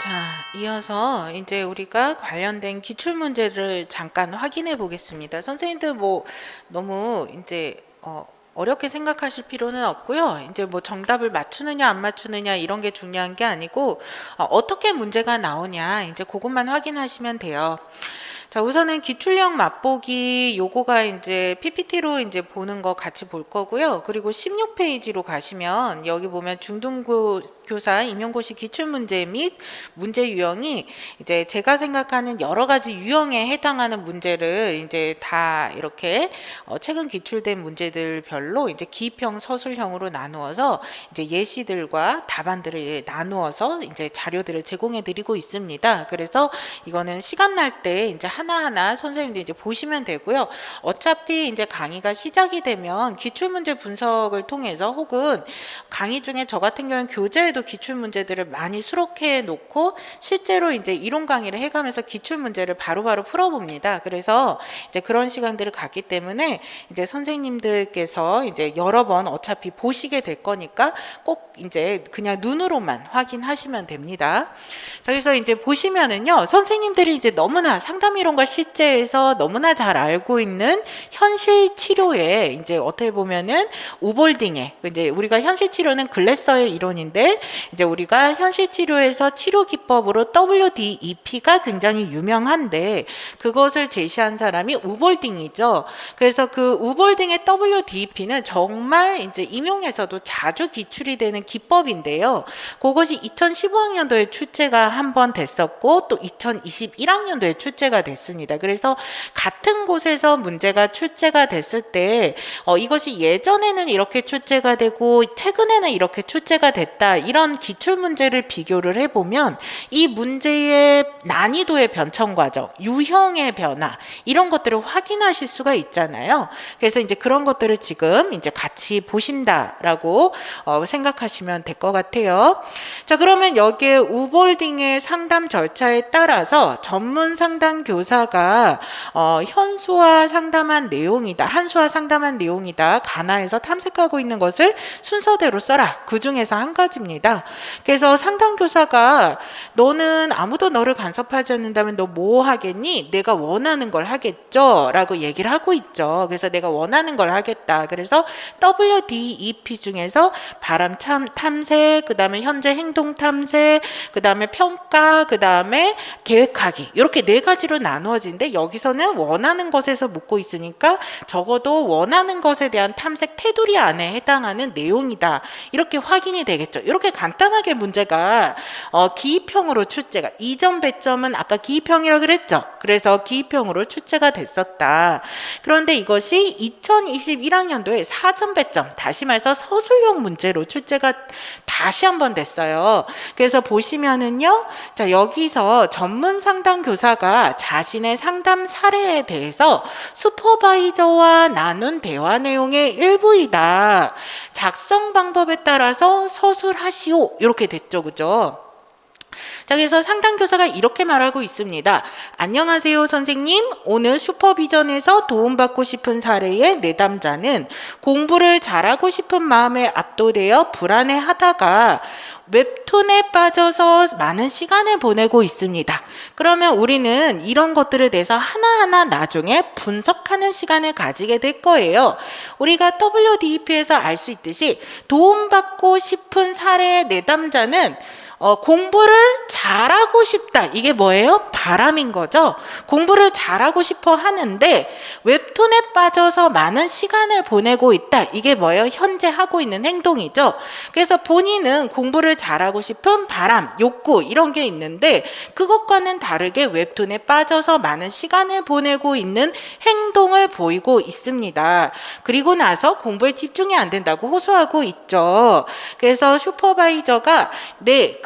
자, 이어서 이제 우리가 관련된 기출문제를 잠깐 확인해 보겠습니다. 선생님들 뭐 너무 이제 어렵게 생각하실 필요는 없고요. 이제 뭐 정답을 맞추느냐 안 맞추느냐 이런 게 중요한 게 아니고 어떻게 문제가 나오냐 이제 그것만 확인하시면 돼요. 자, 우선은 기출형 맛보기 요거가 이제 PPT로 이제 보는 거 같이 볼 거고요. 그리고 16페이지로 가시면 여기 보면 중등교사 임용고시 기출문제 및 문제 유형이 이제 제가 생각하는 여러 가지 유형에 해당하는 문제를 이제 다 이렇게 최근 기출된 문제들별로 이제 기입형, 서술형으로 나누어서 이제 예시들과 답안들을 나누어서 이제 자료들을 제공해 드리고 있습니다. 그래서 이거는 시간 날 때 이제 하나하나 선생님들 이제 보시면 되고요. 어차피 이제 강의가 시작이 되면 기출문제 분석을 통해서 혹은 강의 중에 저 같은 경우는 교재에도 기출문제들을 많이 수록해 놓고 실제로 이제 이론 강의를 해가면서 기출문제를 바로바로 풀어봅니다. 그래서 이제 그런 시간들을 갖기 때문에 이제 선생님들께서 이제 여러 번 어차피 보시게 될 거니까 꼭 이제 그냥 눈으로만 확인하시면 됩니다. 자, 그래서 이제 보시면은요, 선생님들이 이제 너무나 상담이론과 실제에서 너무나 잘 알고 있는 현실 치료에 이제 어떻게 보면은 우볼딩에 이제 우리가 현실 치료는 글래서의 이론인데 이제 우리가 현실 치료에서 치료 기법으로 WDEP가 굉장히 유명한데 그것을 제시한 사람이 우볼딩이죠. 그래서 그 우볼딩의 WDEP는 정말 이제 임용에서도 자주 기출이 되는 기법인데요. 그것이 2015학년도에 출제가 한 번 됐었고 또 2021학년도에 출제가 됐습니다. 그래서 같은 곳에서 문제가 출제가 됐을 때 이것이 예전에는 이렇게 출제가 되고 최근에는 이렇게 출제가 됐다 이런 기출 문제를 비교를 해보면 이 문제의 난이도의 변천 과정, 유형의 변화 이런 것들을 확인하실 수가 있잖아요. 그래서 이제 그런 것들을 지금 이제 같이 보신다라고 생각하시면 될 것 같아요. 자, 그러면 여기에 우볼딩의 상담 절차에 따라서 전문 상담 교사가 현수와 상담한 내용이다, 한수와 상담한 내용이다, 가나에서 탐색하고 있는 것을 순서대로 써라. 그 중에서 한 가지입니다. 그래서 상담 교사가 너는 아무도 너를 간섭하지 않는다면 너 뭐 하겠니? 내가 원하는 걸 하겠죠? 라고 얘기를 하고 있죠. 그래서 내가 원하는 걸 하겠다. 그래서 WDEP 중에서 바람 탐색, 그 다음에 현재 행동 탐색, 그 다음에 평가, 그 다음에 계획하기 이렇게 네 가지로 나누어지는데 여기서는 원하는 것에서 묻고 있으니까 적어도 원하는 것에 대한 탐색 테두리 안에 해당하는 내용이다. 이렇게 확인이 되겠죠. 이렇게 간단하게 문제가 기입형으로 출제가 이점 배점은 아까 기입형이라고 그랬죠. 그래서 기입형으로 출제가 됐었다. 그런데 이것이 2021학년도에 4점 배점 다시 말해서 서술형 문제로 출제가 다시 한번 됐어요. 그래서 보시면은요, 자, 여기서 전문 상담 교사가 자신의 상담 사례에 대해서 슈퍼바이저와 나눈 대화 내용의 일부이다. 작성 방법에 따라서 서술하시오. 이렇게 됐죠. 그죠? 자, 그래서 상담교사가 이렇게 말하고 있습니다. 안녕하세요, 선생님. 오늘 슈퍼비전에서 도움받고 싶은 사례의 내담자는 공부를 잘하고 싶은 마음에 압도되어 불안해하다가 웹툰에 빠져서 많은 시간을 보내고 있습니다. 그러면 우리는 이런 것들에 대해서 하나하나 나중에 분석하는 시간을 가지게 될 거예요. 우리가 WDEP에서 알 수 있듯이 도움받고 싶은 사례의 내담자는 공부를 잘하고 싶다. 이게 뭐예요? 바람인 거죠. 공부를 잘하고 싶어 하는데 웹툰에 빠져서 많은 시간을 보내고 있다. 이게 뭐예요? 현재 하고 있는 행동이죠. 그래서 본인은 공부를 잘하고 싶은 바람, 욕구 이런 게 있는데 그것과는 다르게 웹툰에 빠져서 많은 시간을 보내고 있는 행동을 보이고 있습니다. 그리고 나서 공부에 집중이 안 된다고 호소하고 있죠. 그래서 슈퍼바이저가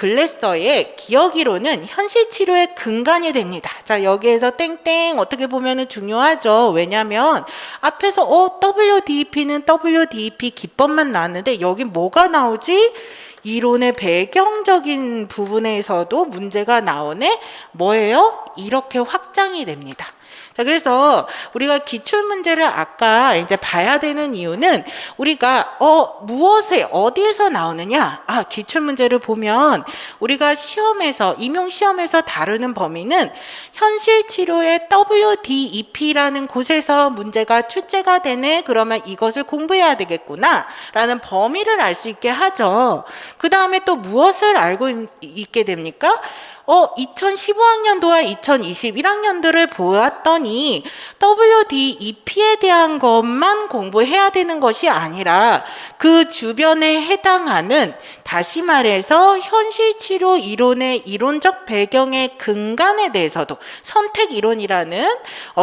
글래서의 기억이론은 현실 치료의 근간이 됩니다. 자, 여기에서 땡땡 어떻게 보면 중요하죠. 왜냐하면 앞에서 WDEP는 WDEP 기법만 나왔는데 여기 뭐가 나오지? 이론의 배경적인 부분에서도 문제가 나오네. 뭐예요? 이렇게 확장이 됩니다. 자, 그래서 우리가 기출 문제를 아까 이제 봐야 되는 이유는 우리가 무엇에 어디에서 나오느냐? 기출 문제를 보면 우리가 시험에서 임용 시험에서 다루는 범위는 현실 치료의 WDEP라는 곳에서 문제가 출제가 되네. 그러면 이것을 공부해야 되겠구나라는 범위를 알 수 있게 하죠. 그 다음에 또 무엇을 알고 있게 됩니까? 2015학년도와 2021학년도를 보았더니 WDEP에 대한 것만 공부해야 되는 것이 아니라 그 주변에 해당하는, 다시 말해서 현실치료 이론의 이론적 배경의 근간에 대해서도, 선택 이론이라는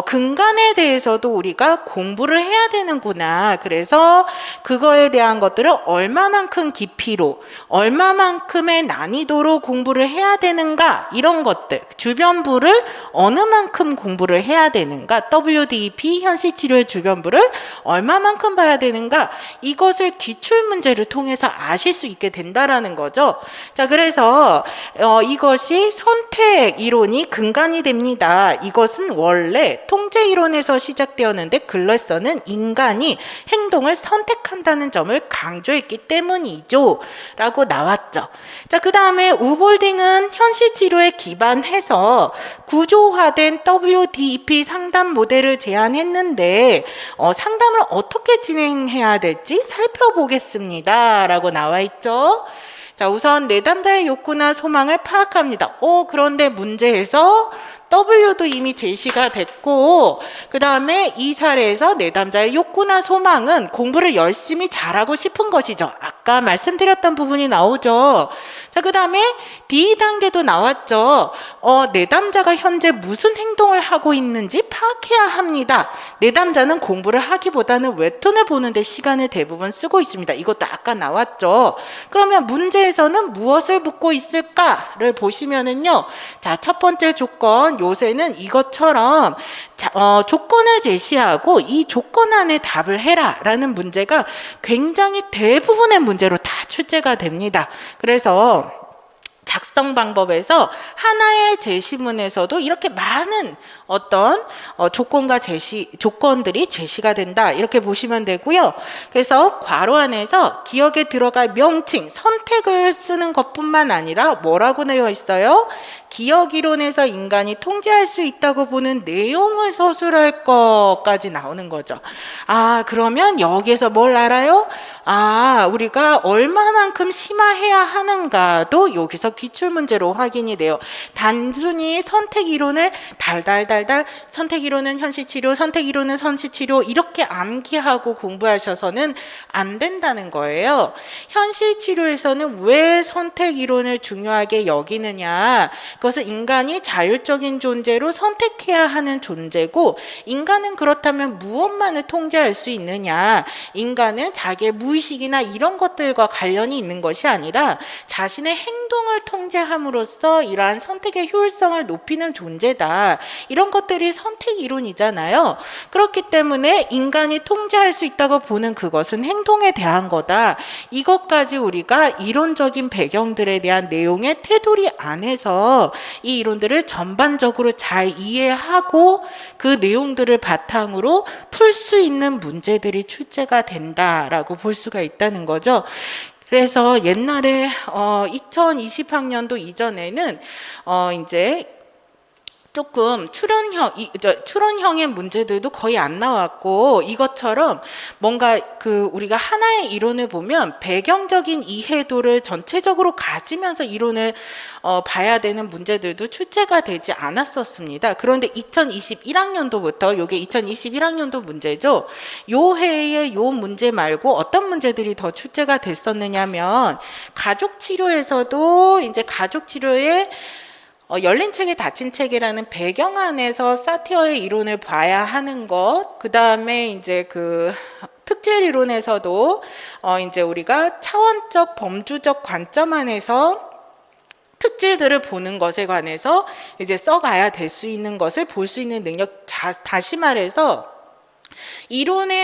근간에 대해서도 우리가 공부를 해야 되는구나. 그래서 그거에 대한 것들을 얼마만큼 깊이로, 얼마만큼의 난이도로 공부를 해야 되는가, 이런 것들, 주변부를 어느 만큼 공부를 해야 되는가, WDEP 현실치료의 주변부를 얼마만큼 봐야 되는가, 이것을 기출문제를 통해서 아실 수 있게 된다라는 거죠. 자, 그래서 이것이 선택 이론이 근간이 됩니다. 이것은 원래 통제 이론에서 시작되었는데 글래서는 인간이 행동을 선택한다는 점을 강조했기 때문이죠 라고 나왔죠. 자, 그 다음에 우볼딩은 현실치료 치료에 기반해서 구조화된 WDEP 상담 모델을 제안했는데 상담을 어떻게 진행해야 될지 살펴보겠습니다 라고 나와 있죠. 자, 우선 내담자의 욕구나 소망을 파악합니다. 그런데 문제에서 W도 이미 제시가 됐고, 그 다음에 이 사례에서 내담자의 욕구나 소망은 공부를 열심히 잘하고 싶은 것이죠. 아까 말씀드렸던 부분이 나오죠. 자, 그 다음에 D단계도 나왔죠. 내담자가 현재 무슨 행동을 하고 있는지 파악해야 합니다. 내담자는 공부를 하기보다는 웹툰을 보는데 시간을 대부분 쓰고 있습니다. 이것도 아까 나왔죠. 그러면 문제에서는 무엇을 묻고 있을까를 보시면은요. 자, 첫 번째 조건, 요새는 이것처럼 조건을 제시하고 이 조건 안에 답을 해라 라는 문제가 굉장히 대부분의 문제로 다 출제가 됩니다. 그래서 작성 방법에서 하나의 제시문에서도 이렇게 많은 어떤 조건들이 제시가 된다, 이렇게 보시면 되고요. 그래서 괄호 안에서 기억에 들어갈 명칭, 선택을 쓰는 것뿐만 아니라 뭐라고 되어 있어요? 기억 이론에서 인간이 통제할 수 있다고 보는 내용을 서술할 것까지 나오는 거죠. 그러면 여기에서 뭘 알아요? 우리가 얼마만큼 심화해야 하는가도 여기서 기출문제로 확인이 돼요. 단순히 선택 이론을 달달달달 선택 이론은 현실치료, 선택 이론은 선실치료 이렇게 암기하고 공부하셔서는 안 된다는 거예요. 현실치료에서는 왜 선택 이론을 중요하게 여기느냐? 그것은 인간이 자율적인 존재로 선택해야 하는 존재고, 인간은 그렇다면 무엇만을 통제할 수 있느냐? 인간은 자기의 무의식이나 이런 것들과 관련이 있는 것이 아니라 자신의 행동을 통제함으로써 이러한 선택의 효율성을 높이는 존재다. 이런 것들이 선택 이론이잖아요. 그렇기 때문에 인간이 통제할 수 있다고 보는 그것은 행동에 대한 거다. 이것까지 우리가 이론적인 배경들에 대한 내용의 테두리 안에서 이 이론들을 전반적으로 잘 이해하고 그 내용들을 바탕으로 풀 수 있는 문제들이 출제가 된다라고 볼 수가 있다는 거죠. 그래서 옛날에 2020학년도 이전에는 이제 조금 추론형의 문제들도 거의 안 나왔고, 이것처럼 뭔가 우리가 하나의 이론을 보면 배경적인 이해도를 전체적으로 가지면서 이론을 봐야 되는 문제들도 출제가 되지 않았었습니다. 그런데 2021학년도부터, 요게 2021학년도 문제죠. 요 해에 요 문제 말고 어떤 문제들이 더 출제가 됐었느냐면, 가족치료에서도 이제 가족치료에 열린 체계, 닫힌 체계라는 배경 안에서 사티어의 이론을 봐야 하는 것, 그 다음에 이제 특질 이론에서도 이제 우리가 차원적 범주적 관점 안에서 특질들을 보는 것에 관해서 이제 써가야 될 수 있는 것을 볼 수 있는 능력, 다시 말해서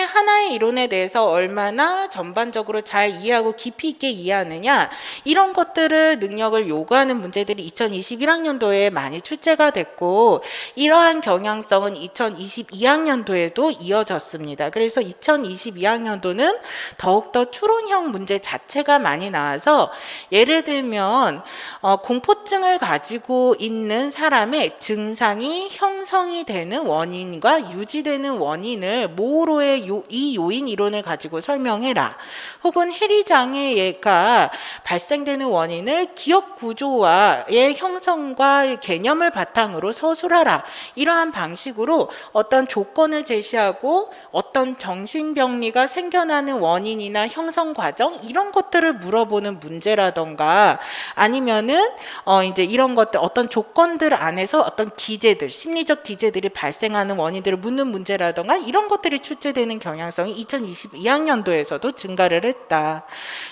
하나의 이론에 대해서 얼마나 전반적으로 잘 이해하고 깊이 있게 이해하느냐, 이런 것들을 능력을 요구하는 문제들이 2021학년도에 많이 출제가 됐고, 이러한 경향성은 2022학년도에도 이어졌습니다. 그래서 2022학년도는 더욱더 추론형 문제 자체가 많이 나와서, 예를 들면 공포증을 가지고 있는 사람의 증상이 형성이 되는 원인과 유지되는 원인을 모호로의 이 요인 이론을 가지고 설명해라. 혹은 해리장애가 발생되는 원인을 기억 구조와의 형성과 개념을 바탕으로 서술하라. 이러한 방식으로 어떤 조건을 제시하고 어떤 정신병리가 생겨나는 원인이나 형성 과정, 이런 것들을 물어보는 문제라던가, 아니면은 이제 이런 것들, 어떤 조건들 안에서 어떤 기제들, 심리적 기제들이 발생하는 원인들을 묻는 문제라던가, 이런 것들이 출제되는 경향성이 2022학년도에서도 증가를 했다.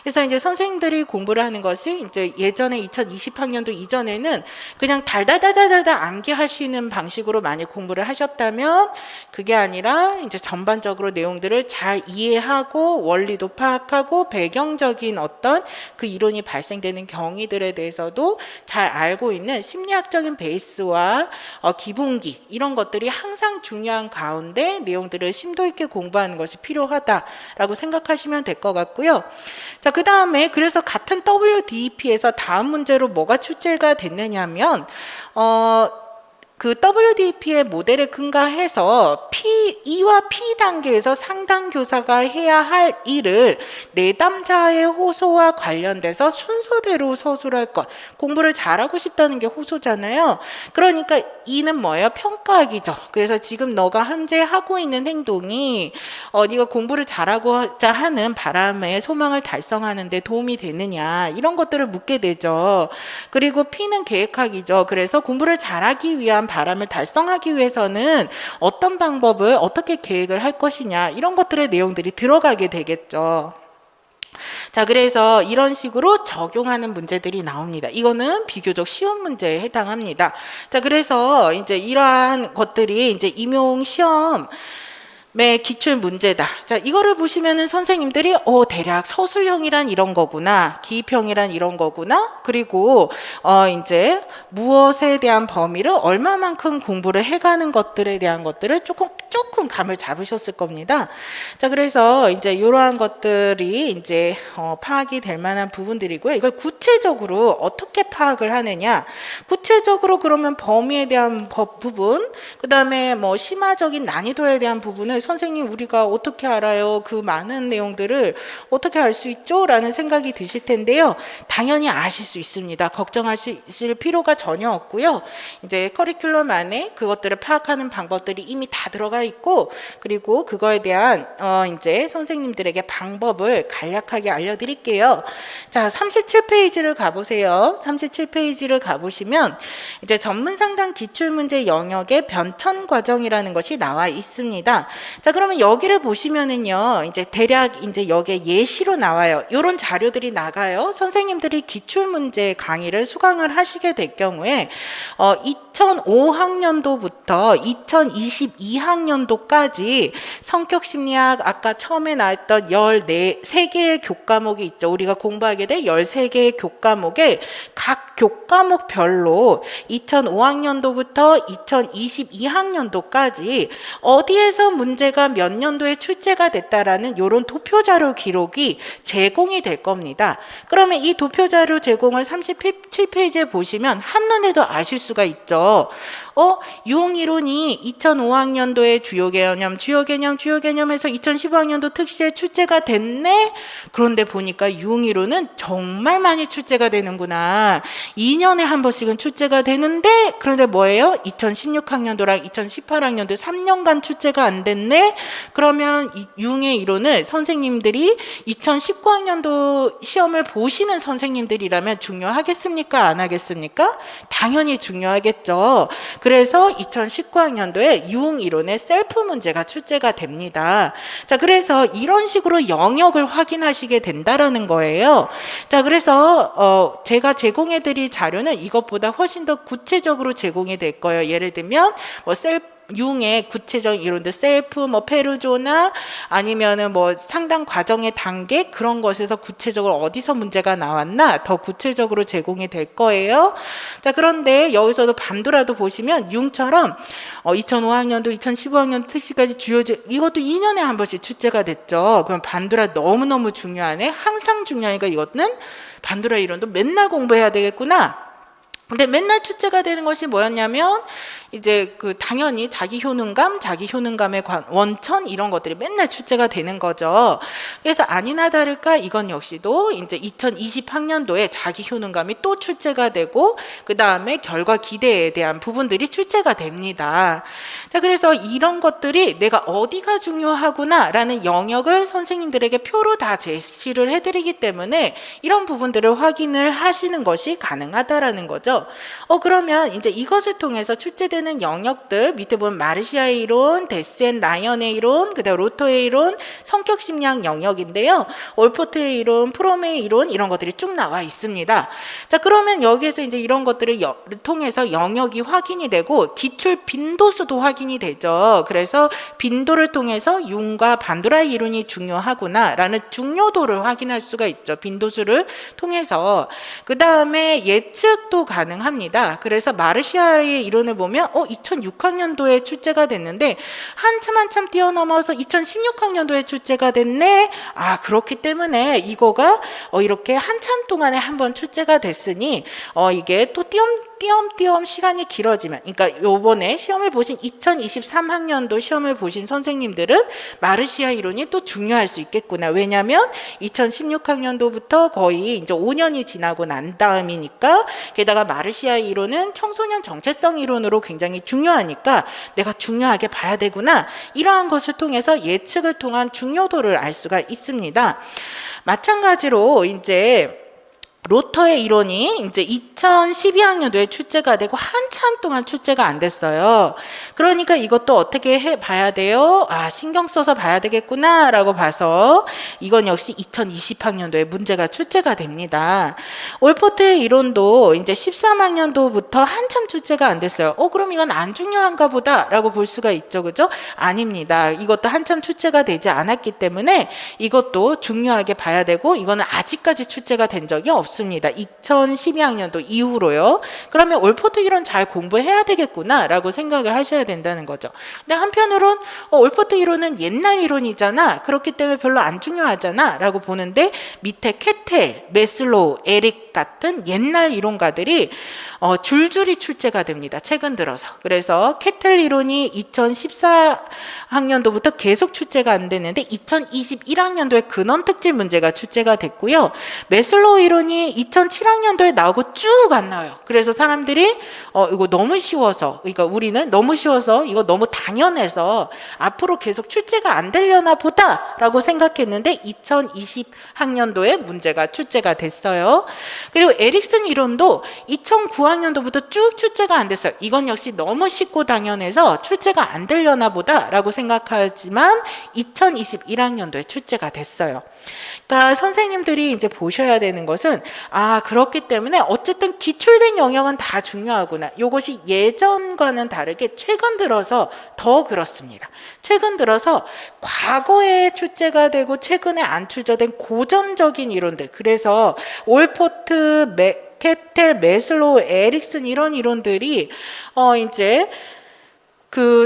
그래서 이제 선생님들이 공부를 하는 것이, 이제 예전에 2020학년도 이전에는 그냥 달달달달달 암기하시는 방식으로 많이 공부를 하셨다면, 그게 아니라 이제 전반적으로 내용들을 잘 이해하고 원리도 파악하고 배경적인 어떤 그 이론이 발생되는 경위들에 대해서도 잘 알고 있는 심리학적인 베이스와 기본기, 이런 것들이 항상 중요한 가운데 내용들을 심도 있게 공부하는 것이 필요하다라고 생각하시면 될 것 같고요. 자, 그 다음에 그래서 같은 WDEP에서 다음 문제로 뭐가 출제가 됐느냐면 그 WDP의 모델에 근거해서 E와 P 단계에서 상담 교사가 해야 할 일을 내담자의 호소와 관련돼서 순서대로 서술할 것. 공부를 잘하고 싶다는 게 호소잖아요. 그러니까 E는 뭐예요? 평가하기죠. 그래서 지금 너가 현재 하고 있는 행동이 네가 공부를 잘하고자 하는 바람의 소망을 달성하는 데 도움이 되느냐, 이런 것들을 묻게 되죠. 그리고 P는 계획하기죠. 그래서 공부를 잘하기 위한 바람을 달성하기 위해서는 어떤 방법을 어떻게 계획을 할 것이냐, 이런 것들의 내용들이 들어가게 되겠죠. 자, 그래서 이런 식으로 적용하는 문제들이 나옵니다. 이거는 비교적 쉬운 문제에 해당합니다. 자, 그래서 이제 이러한 것들이 이제 임용 시험 기출 문제다. 자, 이거를 보시면은 선생님들이 대략 서술형이란 이런 거구나, 기입형이란 이런 거구나, 그리고 이제 무엇에 대한 범위를 얼마만큼 공부를 해가는 것들에 대한 것들을 조금 감을 잡으셨을 겁니다. 자, 그래서 이제 이러한 것들이 이제 파악이 될 만한 부분들이고요. 이걸 구체적으로 어떻게 파악을 하느냐, 구체적으로 그러면 범위에 대한 부분, 그 다음에 뭐 심화적인 난이도에 대한 부분을 선생님 우리가 어떻게 알아요? 그 많은 내용들을 어떻게 알 수 있죠? 라는 생각이 드실 텐데요. 당연히 아실 수 있습니다. 걱정하실 필요가 전혀 없고요. 이제 커리큘럼 안에 그것들을 파악하는 방법들이 이미 다 들어가 있고, 그리고 그거에 대한 이제 선생님들에게 방법을 간략하게 알려드릴게요. 자, 37페이지를 가보세요. 37페이지를 가보시면 이제 전문상담 기출문제 영역의 변천 과정이라는 것이 나와 있습니다. 자, 그러면 여기를 보시면은요, 이제 대략 이제 여기에 예시로 나와요. 이런 자료들이 나가요. 선생님들이 기출문제 강의를 수강을 하시게 될 경우에 2005학년도부터 2022학년도까지 성격심리학, 아까 처음에 나왔던 13개의 교과목이 있죠. 우리가 공부하게 될 13개의 교과목에 각 교과목별로 2005학년도부터 2022학년도까지 어디에서 문제가 몇 년도에 출제가 됐다라는 이런 도표자료 기록이 제공이 될 겁니다. 그러면 이 도표자료 제공을 37페이지에 보시면 한눈에도 아실 수가 있죠. 유흥이론이 2005학년도에 주요 개념에서 2015학년도 특시에 출제가 됐네? 그런데 보니까 유흥이론은 정말 많이 출제가 되는구나. 2년에 한 번씩은 출제가 되는데, 그런데 뭐예요? 2016학년도랑 2018학년도 3년간 출제가 안 됐네? 그러면 이 유흥의 이론을 선생님들이 2019학년도 시험을 보시는 선생님들이라면 중요하겠습니까? 안 하겠습니까? 당연히 중요하겠죠. 그래서 2019학년도에 유흥이론의 셀프 문제가 출제가 됩니다. 자, 그래서 이런 식으로 영역을 확인하시게 된다라는 거예요. 자, 그래서 제가 제공해드릴 자료는 이것보다 훨씬 더 구체적으로 제공이 될 거예요. 예를 들면 뭐 융의 구체적인 이론들 셀프 뭐 페르조나 아니면은 뭐 상당 과정의 단계 그런 것에서 구체적으로 어디서 문제가 나왔나 더 구체적으로 제공이 될 거예요. 자, 그런데 여기서도 반도라도 보시면 융처럼 2005학년도 2015학년도 특시까지 주요제 이것도 2년에 한 번씩 출제가 됐죠. 그럼 반도라 너무너무 중요하네. 항상 중요하니까 이것은 반도라 이론도 맨날 공부해야 되겠구나. 근데 맨날 출제가 되는 것이 뭐였냐면 이제 그 당연히 자기 효능감의 원천 이런 것들이 맨날 출제가 되는 거죠. 그래서 아니나 다를까 이건 역시도 이제 2020학년도에 자기 효능감이 또 출제가 되고 그 다음에 결과 기대에 대한 부분들이 출제가 됩니다. 자, 그래서 이런 것들이 내가 어디가 중요하구나라는 영역을 선생님들에게 표로 다 제시를 해드리기 때문에 이런 부분들을 확인을 하시는 것이 가능하다라는 거죠. 그러면 이제 이것을 통해서 출제되는 영역들 밑에 보면 마르시아의 이론, 데스앤 라이언의 이론, 그다음 로토의 이론, 성격 심리학 영역인데요. 올포트의 이론, 프롬의 이론 이런 것들이 쭉 나와 있습니다. 자, 그러면 여기에서 이제 이런 것들을 통해서 영역이 확인이 되고 기출 빈도수도 확인이 되죠. 그래서 빈도를 통해서 융과 반도라의 이론이 중요하구나라는 중요도를 확인할 수가 있죠. 빈도수를 통해서. 그 다음에 예측도 가능합니다. 그래서 마르시아의 이론을 보면 2006학년도에 출제가 됐는데 한참 뛰어넘어서 2016학년도에 출제가 됐네. 그렇기 때문에 이거가 이렇게 한참 동안에 한번 출제가 됐으니 이게 또 띄엄띄엄 시간이 길어지면, 그러니까 요번에 시험을 보신 2023학년도 시험을 보신 선생님들은 마르시아 이론이 또 중요할 수 있겠구나. 왜냐면 2016학년도부터 거의 이제 5년이 지나고 난 다음이니까, 게다가 마르시아 이론은 청소년 정체성 이론으로 굉장히 중요하니까 내가 중요하게 봐야 되구나. 이러한 것을 통해서 예측을 통한 중요도를 알 수가 있습니다. 마찬가지로 이제 로터의 이론이 이제 2012학년도에 출제가 되고 한참 동안 출제가 안 됐어요. 그러니까 이것도 어떻게 봐야 돼요? 신경 써서 봐야 되겠구나 라고 봐서 이건 역시 2020학년도에 문제가 출제가 됩니다. 올포트의 이론도 이제 13학년도부터 한참 출제가 안 됐어요. 그럼 이건 안 중요한가 보다 라고 볼 수가 있죠. 그죠? 아닙니다. 이것도 한참 출제가 되지 않았기 때문에 이것도 중요하게 봐야 되고 이거는 아직까지 출제가 된 적이 없습니다. 2012학년도 이후로요. 그러면 올포트 이론 잘 공부해야 되겠구나 라고 생각을 하셔야 된다는 거죠. 근데 한편으론 올포트 이론은 옛날 이론이잖아. 그렇기 때문에 별로 안 중요하잖아 라고 보는데 밑에 케텔, 메슬로우, 에릭 같은 옛날 이론가들이 줄줄이 출제가 됩니다. 최근 들어서. 그래서 케텔 이론이 2014학년도부터 계속 출제가 안 됐는데 2021학년도에 근원 특집 문제가 출제가 됐고요. 메슬로우 이론이 2007학년도에 나오고 쭉 안 나와요. 그래서 사람들이 이거 너무 쉬워서, 그러니까 우리는 너무 쉬워서 이거 너무 당연해서 앞으로 계속 출제가 안 되려나 보다 라고 생각했는데 2020학년도에 문제가 출제가 됐어요. 그리고 에릭슨 이론도 2009학년도부터 쭉 출제가 안 됐어요. 이건 역시 너무 쉽고 당연해서 출제가 안 되려나 보다 라고 생각하지만 2021학년도에 출제가 됐어요. 그러니까 선생님들이 이제 보셔야 되는 것은 그렇기 때문에 어쨌든 기출된 영역은 다 중요하구나. 이것이 예전과는 다르게 최근 들어서 더 그렇습니다. 최근 들어서 과거에 출제가 되고 최근에 안 출제된 고전적인 이론들, 그래서 올포트, 케텔, 메슬로우, 에릭슨 이런 이론들이 이제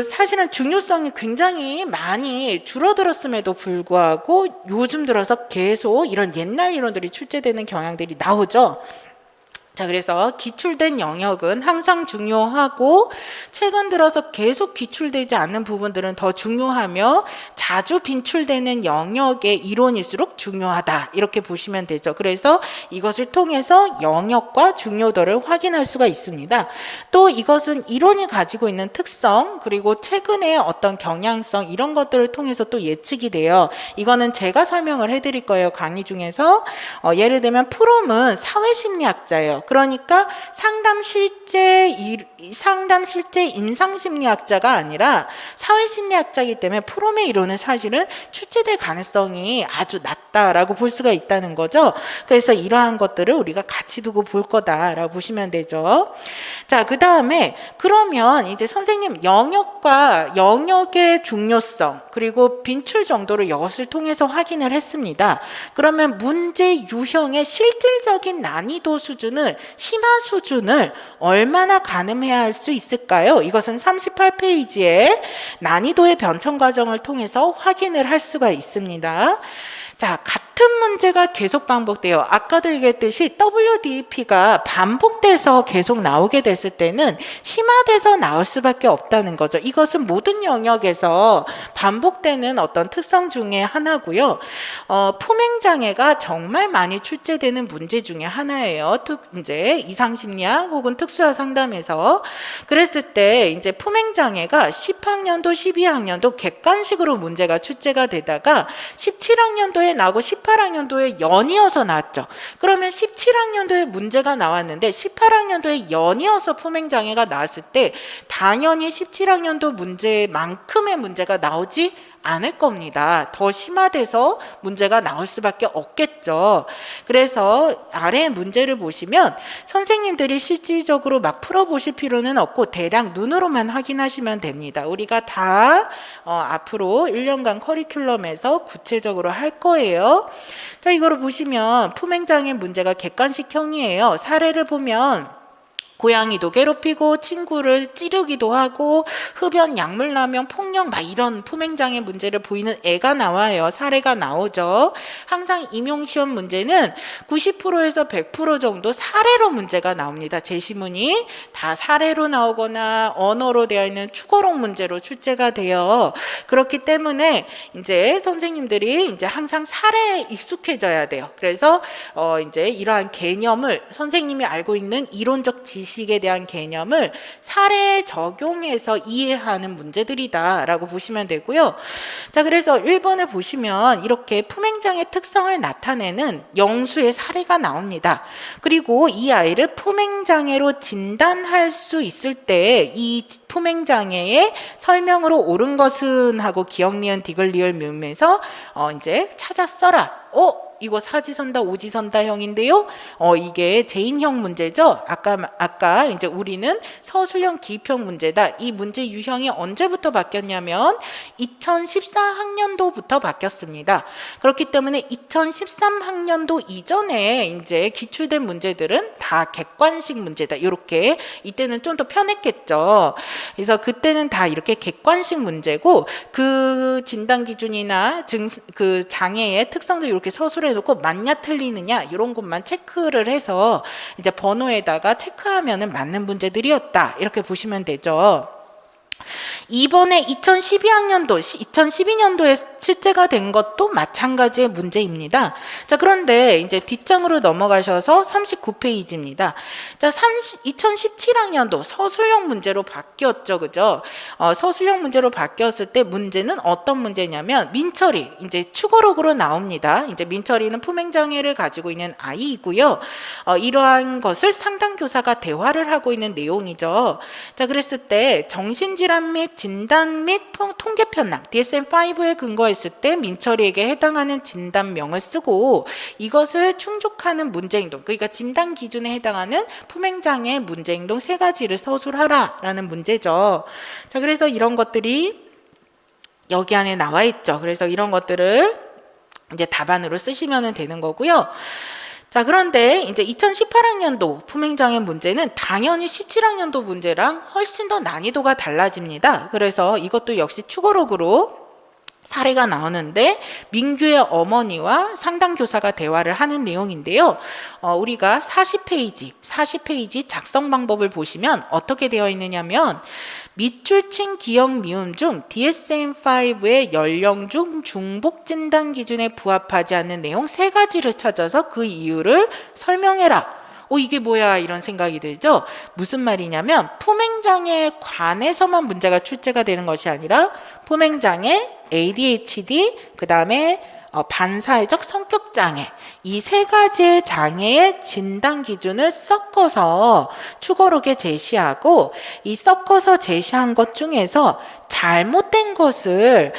사실은 중요성이 굉장히 많이 줄어들었음에도 불구하고 요즘 들어서 계속 이런 옛날 이론들이 출제되는 경향들이 나오죠. 자, 그래서 기출된 영역은 항상 중요하고 최근 들어서 계속 기출되지 않는 부분들은 더 중요하며 자주 빈출되는 영역의 이론일수록 중요하다. 이렇게 보시면 되죠. 그래서 이것을 통해서 영역과 중요도를 확인할 수가 있습니다. 또 이것은 이론이 가지고 있는 특성 그리고 최근의 어떤 경향성 이런 것들을 통해서 또 예측이 돼요. 이거는 제가 설명을 해드릴 거예요. 강의 중에서 예를 들면 프롬은 사회심리학자예요. 그러니까 상담 실제 임상심리학자가 아니라 사회심리학자이기 때문에 프롬의 이론은 사실은 출제될 가능성이 아주 낮다라고 볼 수가 있다는 거죠. 그래서 이러한 것들을 우리가 같이 두고 볼 거다라고 보시면 되죠. 자, 그 다음에 그러면 이제 선생님 영역과 영역의 중요성 그리고 빈출 정도를 이것을 통해서 확인을 했습니다. 그러면 문제 유형의 실질적인 난이도 수준을 심화 수준을 얼마나 가늠해야 할 수 있을까요? 이것은 38페이지에 난이도의 변천 과정을 통해서 확인을 할 수가 있습니다. 자, 같은 문제가 계속 반복돼요. 아까도 얘기했듯이 WDP가 반복돼서 계속 나오게 됐을 때는 심화돼서 나올 수밖에 없다는 거죠. 이것은 모든 영역에서 반복되는 어떤 특성 중에 하나고요. 품행장애가 정말 많이 출제되는 문제 중에 하나예요. 이제 이상심리학 혹은 특수화 상담에서 그랬을 때 이제 품행장애가 10학년도, 12학년도 객관식으로 문제가 출제가 되다가 17학년도에 나오고 18학년도에 연이어서 나왔죠. 그러면 17학년도에 문제가 나왔는데 18학년도에 연이어서 품행장애가 나왔을 때 당연히 17학년도 문제만큼의 문제가 나오지 않을 겁니다. 더 심화돼서 문제가 나올 수밖에 없겠죠. 그래서 아래 문제를 보시면 선생님들이 실질적으로 막 풀어보실 필요는 없고 대략 눈으로만 확인하시면 됩니다. 우리가 다 앞으로 1년간 커리큘럼에서 구체적으로 할 거예요. 자, 이거를 보시면 품행장애 문제가 객관식형이에요. 사례를 보면 고양이도 괴롭히고 친구를 찌르기도 하고 흡연, 약물 남용, 폭력 막 이런 품행장애 문제를 보이는 애가 나와요. 사례가 나오죠. 항상 임용시험 문제는 90%에서 100% 정도 사례로 문제가 나옵니다. 제시문이 다 사례로 나오거나 언어로 되어 있는 축어록 문제로 출제가 돼요. 그렇기 때문에 이제 선생님들이 이제 항상 사례에 익숙해져야 돼요. 그래서 이제 이러한 개념을 선생님이 알고 있는 이론적 지식에 대한 개념을 사례에 적용해서 이해하는 문제들이다라고 보시면 되고요. 자, 그래서 1번을 보시면 이렇게 품행장애 특성을 나타내는 영수의 사례가 나옵니다. 그리고 이 아이를 품행장애로 진단할 수 있을 때 이 품행장애의 설명으로 옳은 것은 하고 기억, 니은, 디귿, 리을, 미음에서 이제 찾아 써라. 이거 사지선다 오지선다형인데요. 이게 제인형 문제죠. 아까 이제 우리는 서술형 기입형 문제다. 이 문제 유형이 언제부터 바뀌었냐면 2014학년도부터 바뀌었습니다. 그렇기 때문에 2013학년도 이전에 이제 기출된 문제들은 다 객관식 문제다. 이렇게 이때는 좀 더 편했겠죠. 그래서 그때는 다 이렇게 객관식 문제고 그 진단 기준이나 그 장애의 특성도 이렇게 서술해 놓고 맞냐 틀리느냐 이런 것만 체크를 해서 이제 번호에다가 체크하면은 맞는 문제들이었다. 이렇게 보시면 되죠. 이번에 2012학년도, 2012년도에 출제가 된 것도 마찬가지의 문제입니다. 자, 그런데 이제 뒷장으로 넘어가셔서 39페이지입니다. 자, 2017학년도 서술형 문제로 바뀌었죠. 그죠? 서술형 문제로 바뀌었을 때 문제는 어떤 문제냐면 민철이 이제 축어록으로 나옵니다. 이제 민철이는 품행장애를 가지고 있는 아이이고요. 이러한 것을 상담교사가 대화를 하고 있는 내용이죠. 자, 그랬을 때 정신질환 및 진단 및 통계 편랑 DSM-5에 근거했을 때 민철이에게 해당하는 진단명을 쓰고 이것을 충족하는 문제행동, 그러니까 진단 기준에 해당하는 품행장애 문제행동 3가지를 서술하라 라는 문제죠. 자, 그래서 이런 것들이 여기 안에 나와 있죠. 그래서 이런 것들을 이제 답안으로 쓰시면 되는 거고요. 자, 그런데 이제 2018학년도 품행장애 문제는 당연히 17학년도 문제랑 훨씬 더 난이도가 달라집니다. 그래서 이것도 역시 축어록으로 사례가 나오는데 민규의 어머니와 상담교사가 대화를 하는 내용인데요. 우리가 40페이지 작성 방법을 보시면 어떻게 되어 있느냐면 밑줄친 기억 미움 중 DSM-5의 연령 중 중복 진단 기준에 부합하지 않는 내용 3가지를 찾아서 그 이유를 설명해라. 이게 뭐야 이런 생각이 들죠. 무슨 말이냐면 품행장애에 관해서만 문제가 출제가 되는 것이 아니라 품행장애, ADHD, 그 다음에 반사회적 성격장애 이 3가지의 장애의 진단 기준을 섞어서 축어록에 제시하고 이 섞어서 제시한 것 중에서 잘못된 것을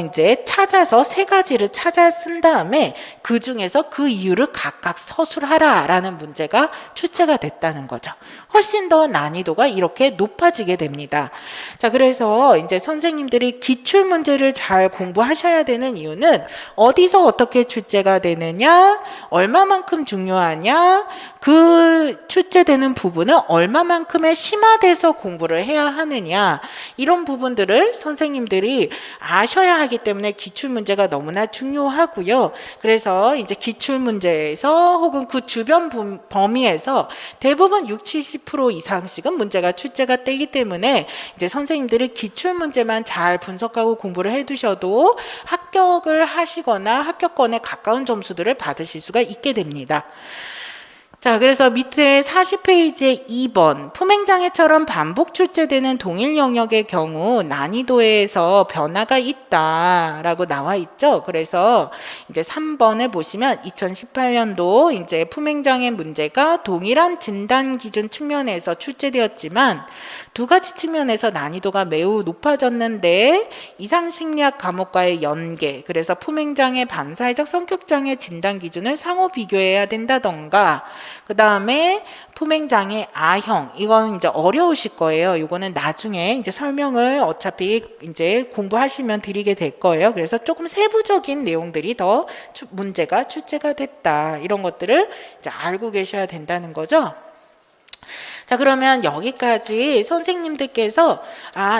이제 찾아서 세 가지를 찾아 쓴 다음에 그 중에서 그 이유를 각각 서술하라라는 문제가 출제가 됐다는 거죠. 훨씬 더 난이도가 이렇게 높아지게 됩니다. 자, 그래서 이제 선생님들이 기출 문제를 잘 공부하셔야 되는 이유는 어디서 어떻게 출제가 되느냐, 얼마만큼 중요하냐, 그 출제되는 부분은 얼마만큼의 심화돼서 공부를 해야 하느냐, 이런 부분들을 선생님들이 아셔야 하기 때문에 기출 문제가 너무나 중요하고요. 그래서 이제 기출 문제에서 혹은 그 주변 범위에서 대부분 60-70% 이상씩은 문제가 출제가 되기 때문에 이제 선생님들이 기출 문제만 잘 분석하고 공부를 해두셔도 합격을 하시거나 합격권에 가까운 점수들을 받으실 수가 있게 됩니다. 자, 그래서 밑에 40페이지에 2번 품행장애처럼 반복 출제되는 동일 영역의 경우 난이도에서 변화가 있다라고 나와 있죠. 그래서 이제 3번을 보시면 2018년도 이제 품행장애 문제가 동일한 진단 기준 측면에서 출제되었지만 두 가지 측면에서 난이도가 매우 높아졌는데 이상심리학 과목과의 연계, 그래서 품행장애 반사회적 성격장애 진단 기준을 상호 비교해야 된다던가, 그 다음에 품행장애 A형, 이거는 이제 어려우실 거예요. 이거는 나중에 이제 설명을 어차피 이제 공부하시면 드리게 될 거예요. 그래서 조금 세부적인 내용들이 더 문제가 출제가 됐다, 이런 것들을 이제 알고 계셔야 된다는 거죠. 자, 그러면 여기까지 선생님들께서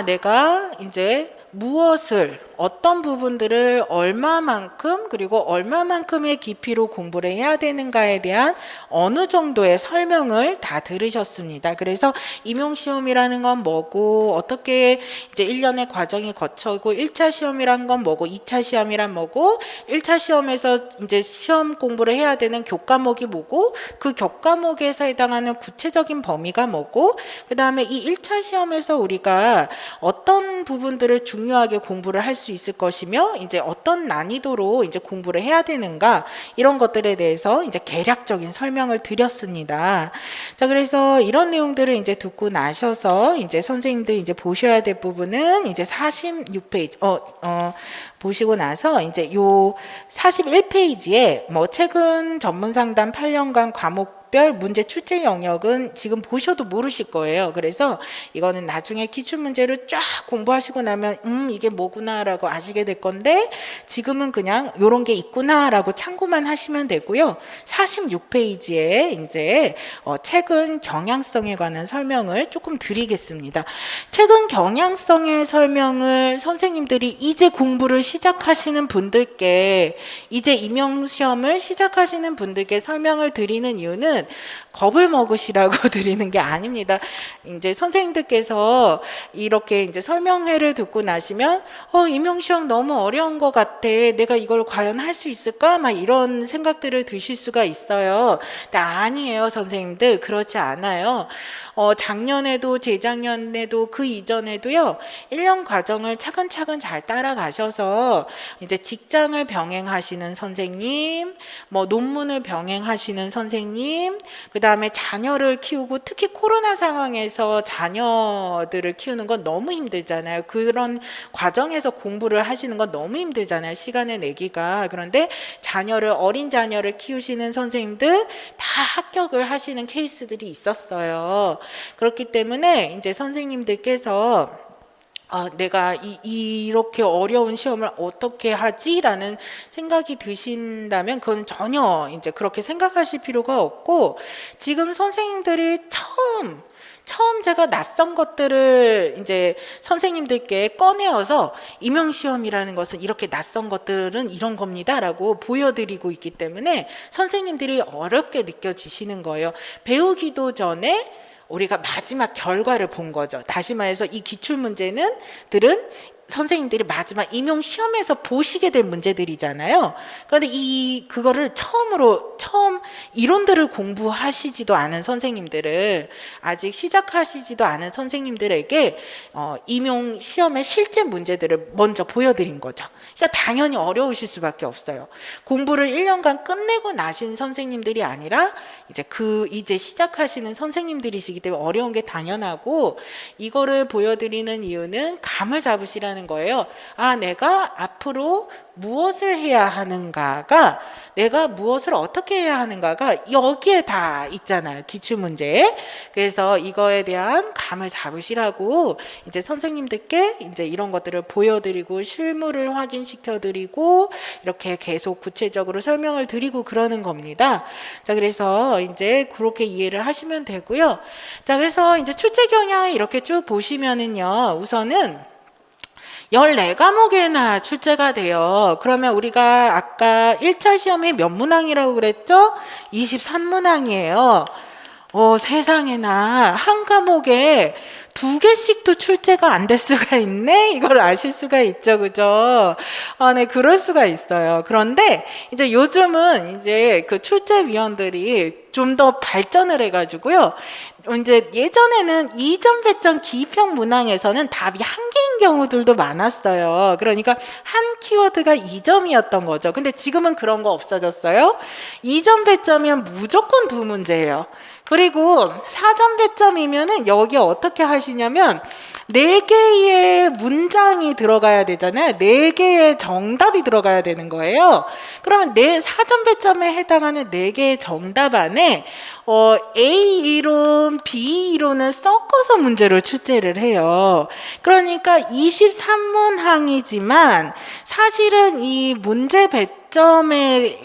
내가 이제 무엇을, 어떤 부분들을 얼마만큼, 그리고 얼마만큼의 깊이로 공부를 해야 되는가에 대한 어느 정도의 설명을 다 들으셨습니다. 그래서 임용시험이라는 건 뭐고, 어떻게 이제 1년의 과정이 거쳐고, 1차 시험이란 건 뭐고, 2차 시험이란 뭐고, 1차 시험에서 이제 시험 공부를 해야 되는 교과목이 뭐고, 그 교과목에서 해당하는 구체적인 범위가 뭐고, 그 다음에 이 1차 시험에서 우리가 어떤 부분들을 중요하게 공부를 할 수 있을 것이며, 이제 어떤 난이도로 이제 공부를 해야 되는가, 이런 것들에 대해서 이제 개략적인 설명을 드렸습니다. 자, 그래서 이런 내용들을 이제 듣고 나셔서 이제 선생님들 이제 보셔야 될 부분은 이제 46페이지 보시고 나서 이제 요 41페이지에 뭐 최근 전문 상담 8년간 과목 문제 출제 영역은 지금 보셔도 모르실 거예요. 그래서 이거는 나중에 기출문제를 쫙 공부하시고 나면 이게 뭐구나라고 아시게 될 건데, 지금은 그냥 요런 게 있구나라고 참고만 하시면 되고요. 46페이지에 이제 최근 경향성에 관한 설명을 조금 드리겠습니다. 최근 경향성의 설명을 선생님들이 이제 공부를 시작하시는 분들께, 이제 임용시험을 시작하시는 분들께 설명을 드리는 이유는 겁을 먹으시라고 드리는 게 아닙니다. 이제 선생님들께서 이렇게 이제 설명회를 듣고 나시면 임용시험 너무 어려운 것 같아, 내가 이걸 과연 할 수 있을까, 막 이런 생각들을 드실 수가 있어요. 근데 아니에요, 선생님들. 그렇지 않아요. 작년에도 재작년에도 그 이전에도요, 1년 과정을 차근차근 잘 따라가셔서 이제 직장을 병행하시는 선생님, 뭐 논문을 병행하시는 선생님, 그 다음에 자녀를 키우고, 특히 코로나 상황에서 자녀들을 키우는 건 너무 힘들잖아요. 그런 과정에서 공부를 하시는 건 너무 힘들잖아요, 시간을 내기가. 그런데 어린 자녀를 키우시는 선생님들 다 합격을 하시는 케이스들이 있었어요. 그렇기 때문에 이제 선생님들께서 내가 이렇게 어려운 시험을 어떻게 하지? 라는 생각이 드신다면 그건 전혀 이제 그렇게 생각하실 필요가 없고, 지금 선생님들이 처음 제가 낯선 것들을 이제 선생님들께 꺼내어서 임용시험이라는 것은 이렇게 낯선 것들은 이런 겁니다 라고 보여드리고 있기 때문에 선생님들이 어렵게 느껴지시는 거예요. 배우기도 전에 우리가 마지막 결과를 본 거죠. 다시 말해서 이 기출문제들은 선생님들이 마지막 임용 시험에서 보시게 될 문제들이잖아요. 그런데 그거를 처음 이론들을 공부하시지도 않은 선생님들을, 아직 시작하시지도 않은 선생님들에게 임용 시험의 실제 문제들을 먼저 보여드린 거죠. 그러니까 당연히 어려우실 수밖에 없어요. 공부를 1년간 끝내고 나신 선생님들이 아니라 이제 시작하시는 선생님들이시기 때문에 어려운 게 당연하고, 이거를 보여드리는 이유는 감을 잡으시라는 보신다는 거예요. 아, 내가 앞으로 무엇을 해야 하는가가, 내가 무엇을 어떻게 해야 하는가가 여기에 다 있잖아요. 기출문제에. 그래서 이거에 대한 감을 잡으시라고 이제 선생님들께 이제 이런 것들을 보여드리고 실물을 확인시켜드리고 이렇게 계속 구체적으로 설명을 드리고 그러는 겁니다. 자, 그래서 이제 그렇게 이해를 하시면 되고요. 자, 그래서 이제 출제 경향 이렇게 쭉 보시면은요. 우선은 14과목에나 출제가 돼요. 그러면 우리가 아까 1차 시험이 몇 문항이라고 그랬죠? 23문항이에요. 세상에나 한 과목에 2개씩도 출제가 안 될 수가 있네? 이걸 아실 수가 있죠, 그죠? 네, 그럴 수가 있어요. 그런데 이제 요즘은 이제 그 출제위원들이 좀 더 발전을 해가지고요. 이제 예전에는 이점 배점 기입형 문항에서는 답이 한 개인 경우들도 많았어요. 그러니까 한 키워드가 2점이었던 거죠. 근데 지금은 그런 거 없어졌어요. 2점 배점이면 무조건 2문제예요. 그리고 4점 배점이면은 여기 어떻게 하시냐면 4개의 문장이 들어가야 되잖아요. 4개의 정답이 들어가야 되는 거예요. 그러면 4점 배점에 해당하는 4개의 정답 안에 A 이론, B 이론을 섞어서 문제를 출제를 해요. 그러니까 23문항이지만 사실은 이 문제 배점의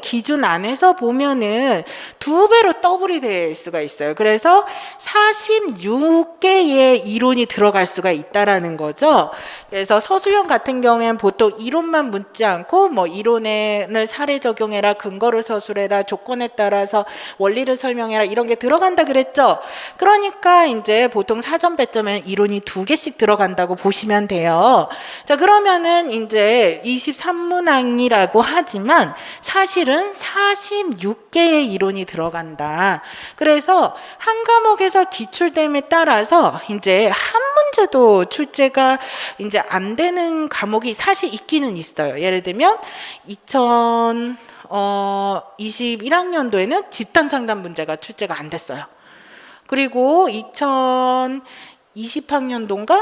기준 안에서 보면은 2배로 더블이 될 수가 있어요. 그래서 46개의 이론이 들어갈 수가 있다라는 거죠. 그래서 서술형 같은 경우에는 보통 이론만 묻지 않고 뭐 이론을 사례 적용해라, 근거를 서술해라, 조건에 따라서 원리를 설명해라 이런 게 들어간다 그랬죠. 그러니까 이제 보통 4점 배점에는 이론이 2개씩 들어간다고 보시면 돼요. 자, 그러면은 이제 23문항이라고 하지만 사실은 46개의 이론이 들어간다. 그래서 한 과목에서 기출됨에 따라서 이제 한 문제도 출제가 이제 안 되는 과목이 사실 있기는 있어요. 예를 들면 21학년도에는 집단 상담 문제가 출제가 안 됐어요. 그리고 2020학년도인가?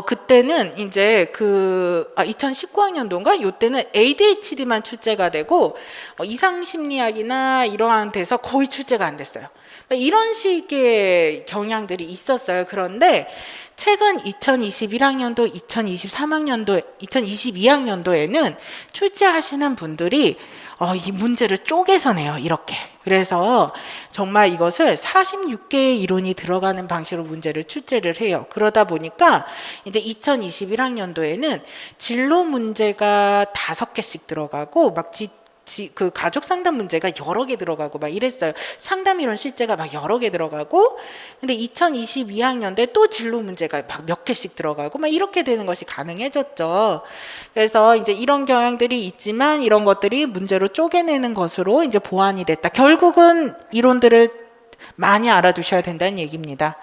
그때는 이제 2019학년도인가? 요때는 ADHD만 출제가 되고, 이상심리학이나 이러한 데서 거의 출제가 안 됐어요. 이런 식의 경향들이 있었어요. 그런데 최근 2021학년도, 2023학년도, 2022학년도에는 출제하시는 분들이 이 문제를 쪼개서 내요. 이렇게. 그래서 정말 이것을 46개의 이론이 들어가는 방식으로 문제를 출제를 해요. 그러다 보니까 이제 2021학년도에는 진로 문제가 5개씩 들어가고 막 그 가족 상담 문제가 여러 개 들어가고 막 이랬어요. 상담 이론 실제가 막 여러 개 들어가고, 근데 2022학년도에 또 진로 문제가 막 몇 개씩 들어가고 막 이렇게 되는 것이 가능해졌죠. 그래서 이제 이런 경향들이 있지만 이런 것들이 문제로 쪼개내는 것으로 이제 보완이 됐다. 결국은 이론들을 많이 알아두셔야 된다는 얘기입니다.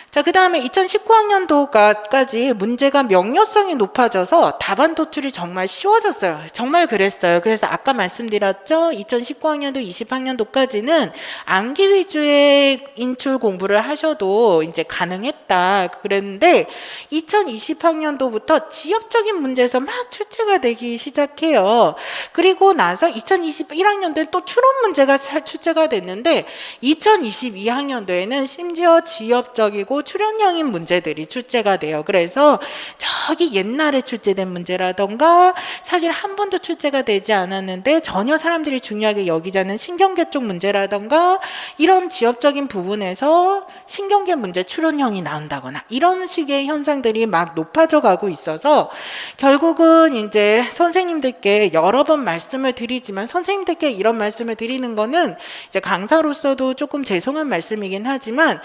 자, 그 다음에 2019학년도까지 문제가 명료성이 높아져서 답안 도출이 정말 쉬워졌어요. 정말 그랬어요. 그래서 아까 말씀드렸죠. 2019학년도, 20학년도까지는 암기 위주의 인출 공부를 하셔도 이제 가능했다. 그랬는데 2020학년도부터 지역적인 문제에서 막 출제가 되기 시작해요. 그리고 나서 2021학년도에 또 추론 문제가 출제가 됐는데 2022학년도에는 심지어 지역적이고 출연형인 문제들이 출제가 돼요. 그래서 저기 옛날에 출제된 문제라던가 사실 한 번도 출제가 되지 않았는데 전혀 사람들이 중요하게 여기지 않는 신경계 쪽 문제라던가 이런 지역적인 부분에서 신경계 문제 출연형이 나온다거나 이런 식의 현상들이 막 높아져 가고 있어서 결국은 이제 선생님들께 여러 번 말씀을 드리지만 선생님들께 이런 말씀을 드리는 거는 이제 강사로서도 조금 죄송한 말씀이긴 하지만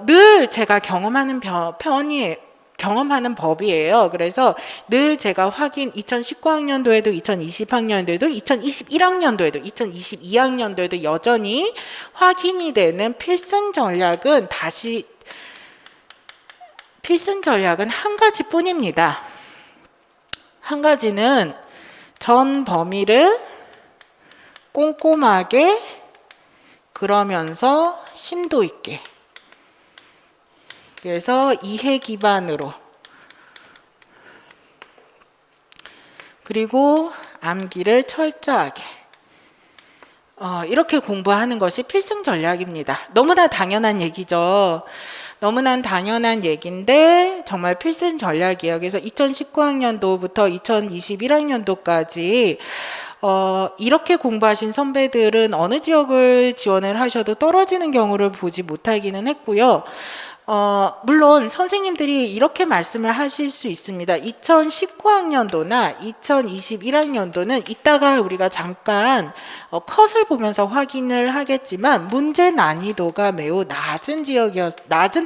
늘 제가 경험하는 법이에요. 그래서 늘 제가 2019학년도에도 2020학년도에도 2021학년도에도 2022학년도에도 여전히 확인이 되는 필승 전략은 한 가지뿐입니다. 한 가지는 전 범위를 꼼꼼하게 그러면서 심도 있게. 그래서 이해 기반으로, 그리고 암기를 철저하게 이렇게 공부하는 것이 필승 전략입니다. 너무나 당연한 얘기죠. 너무나 당연한 얘기인데 정말 필승 전략이에요. 그래서 2019학년도부터 2021학년도까지 이렇게 공부하신 선배들은 어느 지역을 지원을 하셔도 떨어지는 경우를 보지 못하기는 했고요. 물론 선생님들이 이렇게 말씀을 하실 수 있습니다. 2019학년도나 2021학년도는 이따가 우리가 잠깐 컷을 보면서 확인을 하겠지만 문제 난이도가 매우 낮은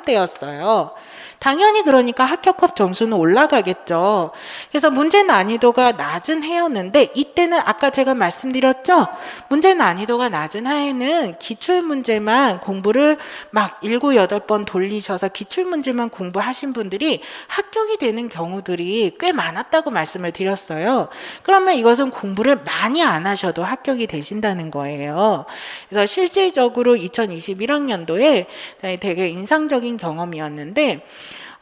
때였어요. 당연히 그러니까 합격급 점수는 올라가겠죠. 그래서 문제 난이도가 낮은 해였는데 이때는 아까 제가 말씀드렸죠. 문제 난이도가 낮은 해에는 기출문제만 공부를 막 7, 8번 돌리셔서 기출문제만 공부하신 분들이 합격이 되는 경우들이 꽤 많았다고 말씀을 드렸어요. 그러면 이것은 공부를 많이 안 하셔도 합격이 되신다는 거예요. 그래서 실질적으로 2021학년도에 되게 인상적인 경험이었는데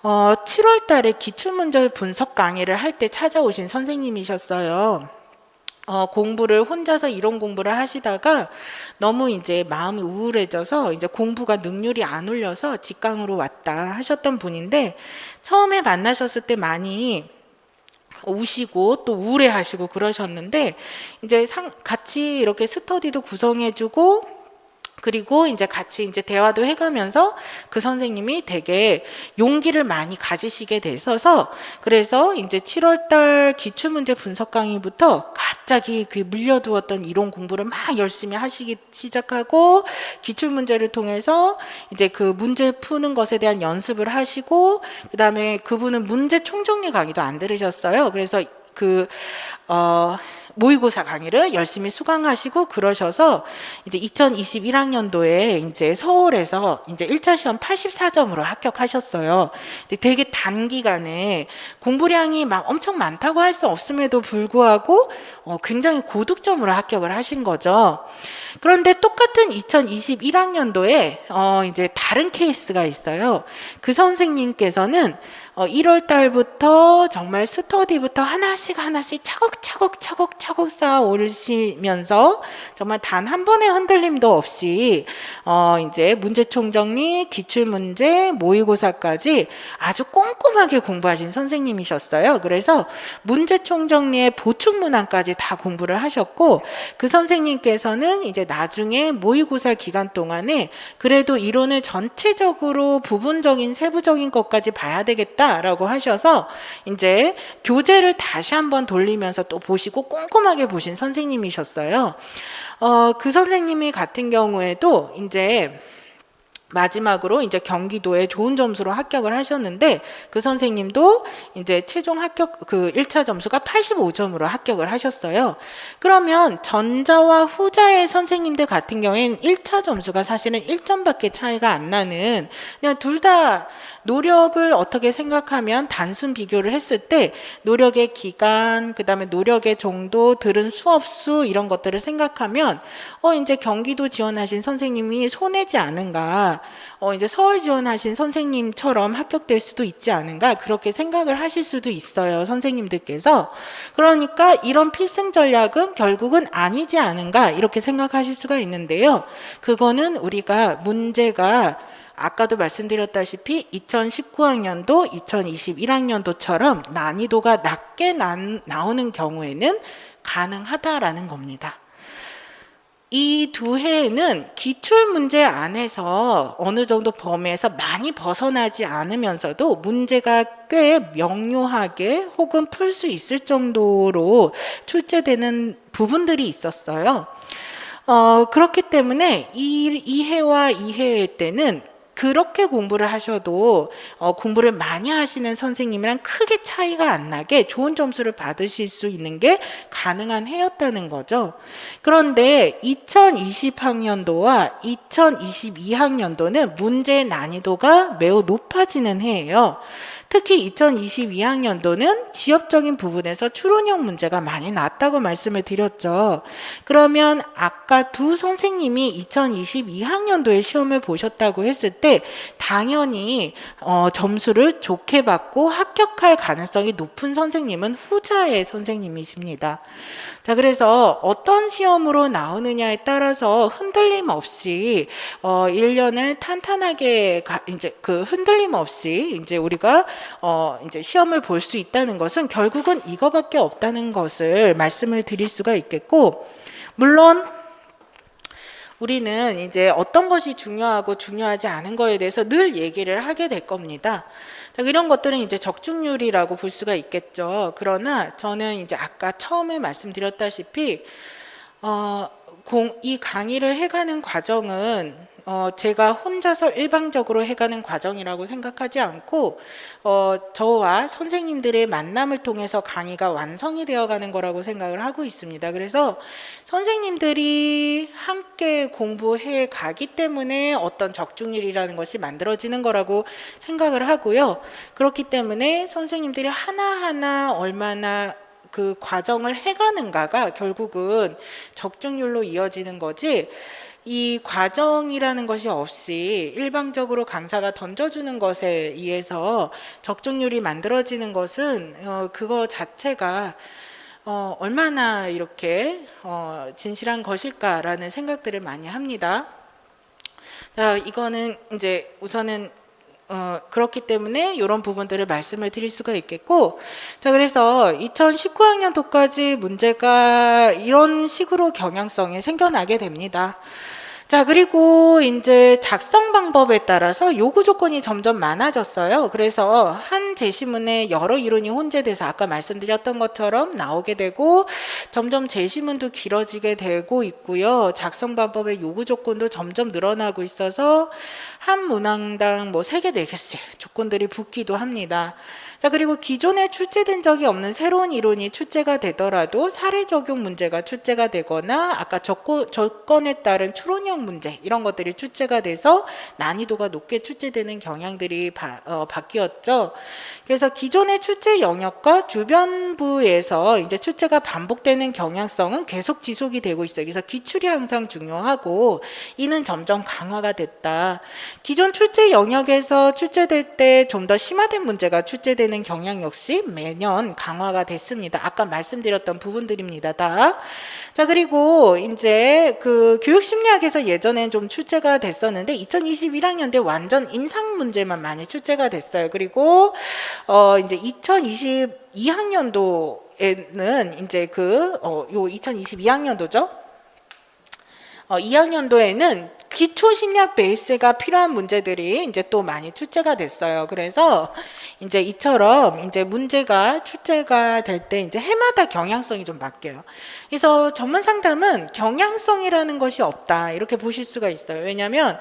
7월 달에 기출문제 분석 강의를 할 때 찾아오신 선생님이셨어요. 공부를 혼자서 이론 공부를 하시다가 너무 이제 마음이 우울해져서 이제 공부가 능률이 안 올려서 직강으로 왔다 하셨던 분인데 처음에 만나셨을 때 많이 우시고 또 우울해하시고 그러셨는데 이제 같이 이렇게 스터디도 구성해주고 그리고 이제 같이 이제 대화도 해가면서 그 선생님이 되게 용기를 많이 가지시게 되셔서 그래서 이제 7월달 기출문제 분석 강의부터 갑자기 그 물려두었던 이론 공부를 막 열심히 하시기 시작하고 기출문제를 통해서 이제 그 문제 푸는 것에 대한 연습을 하시고 그 다음에 그분은 문제 총정리 강의도 안 들으셨어요. 그래서 모의고사 강의를 열심히 수강하시고 그러셔서 이제 2021학년도에 이제 서울에서 이제 1차 시험 84점으로 합격하셨어요. 되게 단기간에 공부량이 막 엄청 많다고 할 수 없음에도 불구하고 굉장히 고득점으로 합격을 하신 거죠. 그런데 똑같은 2021학년도에 이제 다른 케이스가 있어요. 그 선생님께서는 1월 달부터 정말 스터디부터 하나씩 차곡차곡 쌓아 오르시면서 정말 단 한 번의 흔들림도 없이 이제 문제총 정리, 기출문제, 모의고사까지 아주 꼼꼼하게 공부하신 선생님이셨어요. 그래서 문제총 정리의 보충문항까지 다 공부를 하셨고 그 선생님께서는 이제 나중에 모의고사 기간 동안에 그래도 이론을 전체적으로 부분적인 세부적인 것까지 봐야 되겠다라고 하셔서 이제 교재를 다시 한번 돌리면서 또 보시고 꼼꼼하게 보신 선생님이셨어요. 그 선생님이 같은 경우에도 이제 마지막으로 이제 경기도에 좋은 점수로 합격을 하셨는데 그 선생님도 이제 최종 합격 그 1차 점수가 85점으로 합격을 하셨어요. 그러면 전자와 후자의 선생님들 같은 경우에는 1차 점수가 사실은 1점밖에 차이가 안 나는 그냥 둘 다 노력을 어떻게 생각하면 단순 비교를 했을 때 노력의 기간, 그 다음에 노력의 정도, 들은 수업 수 이런 것들을 생각하면 이제 경기도 지원하신 선생님이 손해지 않은가, 이제 서울 지원하신 선생님처럼 합격될 수도 있지 않은가 그렇게 생각을 하실 수도 있어요, 선생님들께서. 그러니까 이런 필승 전략은 결국은 아니지 않은가 이렇게 생각하실 수가 있는데요. 그거는 우리가 문제가 아까도 말씀드렸다시피 2019학년도, 2021학년도처럼 난이도가 낮게 나오는 경우에는 가능하다라는 겁니다. 이 두 해에는 기출문제 안에서 어느 정도 범위에서 많이 벗어나지 않으면서도 문제가 꽤 명료하게 혹은 풀 수 있을 정도로 출제되는 부분들이 있었어요. 그렇기 때문에 이 해와 이 해 때는 그렇게 공부를 하셔도 공부를 많이 하시는 선생님이랑 크게 차이가 안 나게 좋은 점수를 받으실 수 있는 게 가능한 해였다는 거죠. 그런데 2020학년도와 2022학년도는 문제 난이도가 매우 높아지는 해예요. 특히 2022학년도는 지역적인 부분에서 추론형 문제가 많이 났다고 말씀을 드렸죠. 그러면 아까 두 선생님이 2022학년도에 시험을 보셨다고 했을 때 당연히 점수를 좋게 받고 합격할 가능성이 높은 선생님은 후자의 선생님이십니다. 자, 그래서 어떤 시험으로 나오느냐에 따라서 흔들림 없이 1년을 탄탄하게 이제 그 흔들림 없이 이제 우리가 이제 시험을 볼 수 있다는 것은 결국은 이거밖에 없다는 것을 말씀을 드릴 수가 있겠고, 물론 우리는 이제 어떤 것이 중요하고 중요하지 않은 거에 대해서 늘 얘기를 하게 될 겁니다. 자, 이런 것들은 이제 적중률이라고 볼 수가 있겠죠. 그러나 저는 이제 아까 처음에 말씀드렸다시피 이 강의를 해가는 과정은 제가 혼자서 일방적으로 해가는 과정이라고 생각하지 않고 저와 선생님들의 만남을 통해서 강의가 완성이 되어가는 거라고 생각을 하고 있습니다. 그래서 선생님들이 함께 공부해 가기 때문에 어떤 적중률이라는 것이 만들어지는 거라고 생각을 하고요. 그렇기 때문에 선생님들이 하나하나 얼마나 그 과정을 해가는가가 결국은 적중률로 이어지는 거지, 이 과정이라는 것이 없이 일방적으로 강사가 던져주는 것에 의해서 적중률이 만들어지는 것은 그거 자체가 얼마나 이렇게 진실한 것일까라는 생각들을 많이 합니다. 자, 이거는 이제 우선은 그렇기 때문에 이런 부분들을 말씀을 드릴 수가 있겠고, 자, 그래서 2019학년도까지 문제가 이런 식으로 경향성이 생겨나게 됩니다. 자, 그리고 이제 작성 방법에 따라서 요구 조건이 점점 많아졌어요. 그래서 한 제시문에 여러 이론이 혼재돼서 아까 말씀드렸던 것처럼 나오게 되고, 점점 제시문도 길어지게 되고 있고요. 작성 방법의 요구 조건도 점점 늘어나고 있어서 한 문항당 뭐 3개, 4개씩 조건들이 붙기도 합니다. 자, 그리고 기존에 출제된 적이 없는 새로운 이론이 출제가 되더라도 사례 적용 문제가 출제가 되거나 아까 조건에 따른 추론형 문제 이런 것들이 출제가 돼서 난이도가 높게 출제되는 경향들이 바뀌었죠. 그래서 기존의 출제 영역과 주변부에서 이제 출제가 반복되는 경향성은 계속 지속이 되고 있어요. 그래서 기출이 항상 중요하고 이는 점점 강화가 됐다. 기존 출제 영역에서 출제될 때 좀 더 심화된 문제가 출제되는 경향 역시 매년 강화가 됐습니다. 아까 말씀드렸던 부분들입니다. 다. 자, 그리고 이제 그 교육심리학에서 예전엔 좀 출제가 됐었는데 2021학년도에 완전 임상 문제만 많이 출제가 됐어요. 그리고 이제 2022학년도에는 이제 요 2022학년도죠. 2학년도에는 기초 심리학 베이스가 필요한 문제들이 이제 또 많이 출제가 됐어요. 그래서 이제 이처럼 이제 문제가 출제가 될 때 이제 해마다 경향성이 좀 바뀌어요. 그래서 전문 상담은 경향성이라는 것이 없다 이렇게 보실 수가 있어요. 왜냐하면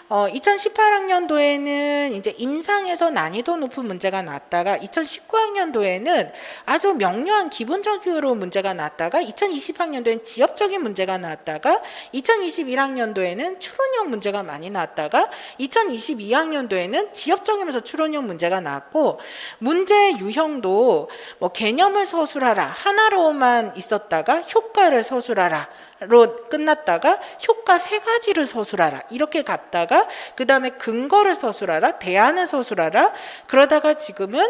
2018학년도에는 이제 임상에서 난이도 높은 문제가 났다가 2019학년도에는 아주 명료한 기본적으로 문제가 났다가 2020학년도에는 지역적인 문제가 났다가 2021학년도에는 추론형 문제가 많이 났다가 2022학년도에는 지역적이면서 추론형 문제가 났고, 문제 유형도 뭐 개념을 서술하라 하나로만 있었다가 효과를 서술하라 로 끝났다가 효과 3가지를 서술하라 이렇게 갔다가 그 다음에 근거를 서술하라, 대안을 서술하라, 그러다가 지금은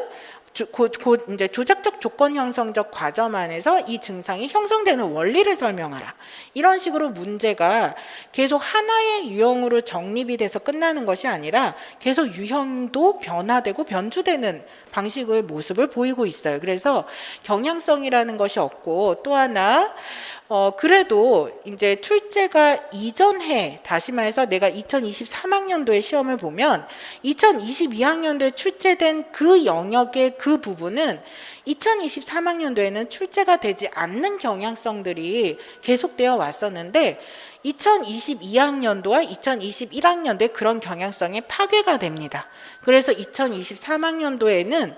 이제 조작적 조건 형성적 과정 안에서 이 증상이 형성되는 원리를 설명하라, 이런 식으로 문제가 계속 하나의 유형으로 정립이 돼서 끝나는 것이 아니라 계속 유형도 변화되고 변주되는 방식의 모습을 보이고 있어요. 그래서 경향성이라는 것이 없고, 또 하나 그래도 이제 출제가 이전 해, 다시 말해서 내가 2023학년도에 시험을 보면 2022학년도에 출제된 그 영역의 그 부분은 2023학년도에는 출제가 되지 않는 경향성들이 계속되어 왔었는데 2022학년도와 2021학년도에 그런 경향성이 파괴가 됩니다. 그래서 2023학년도에는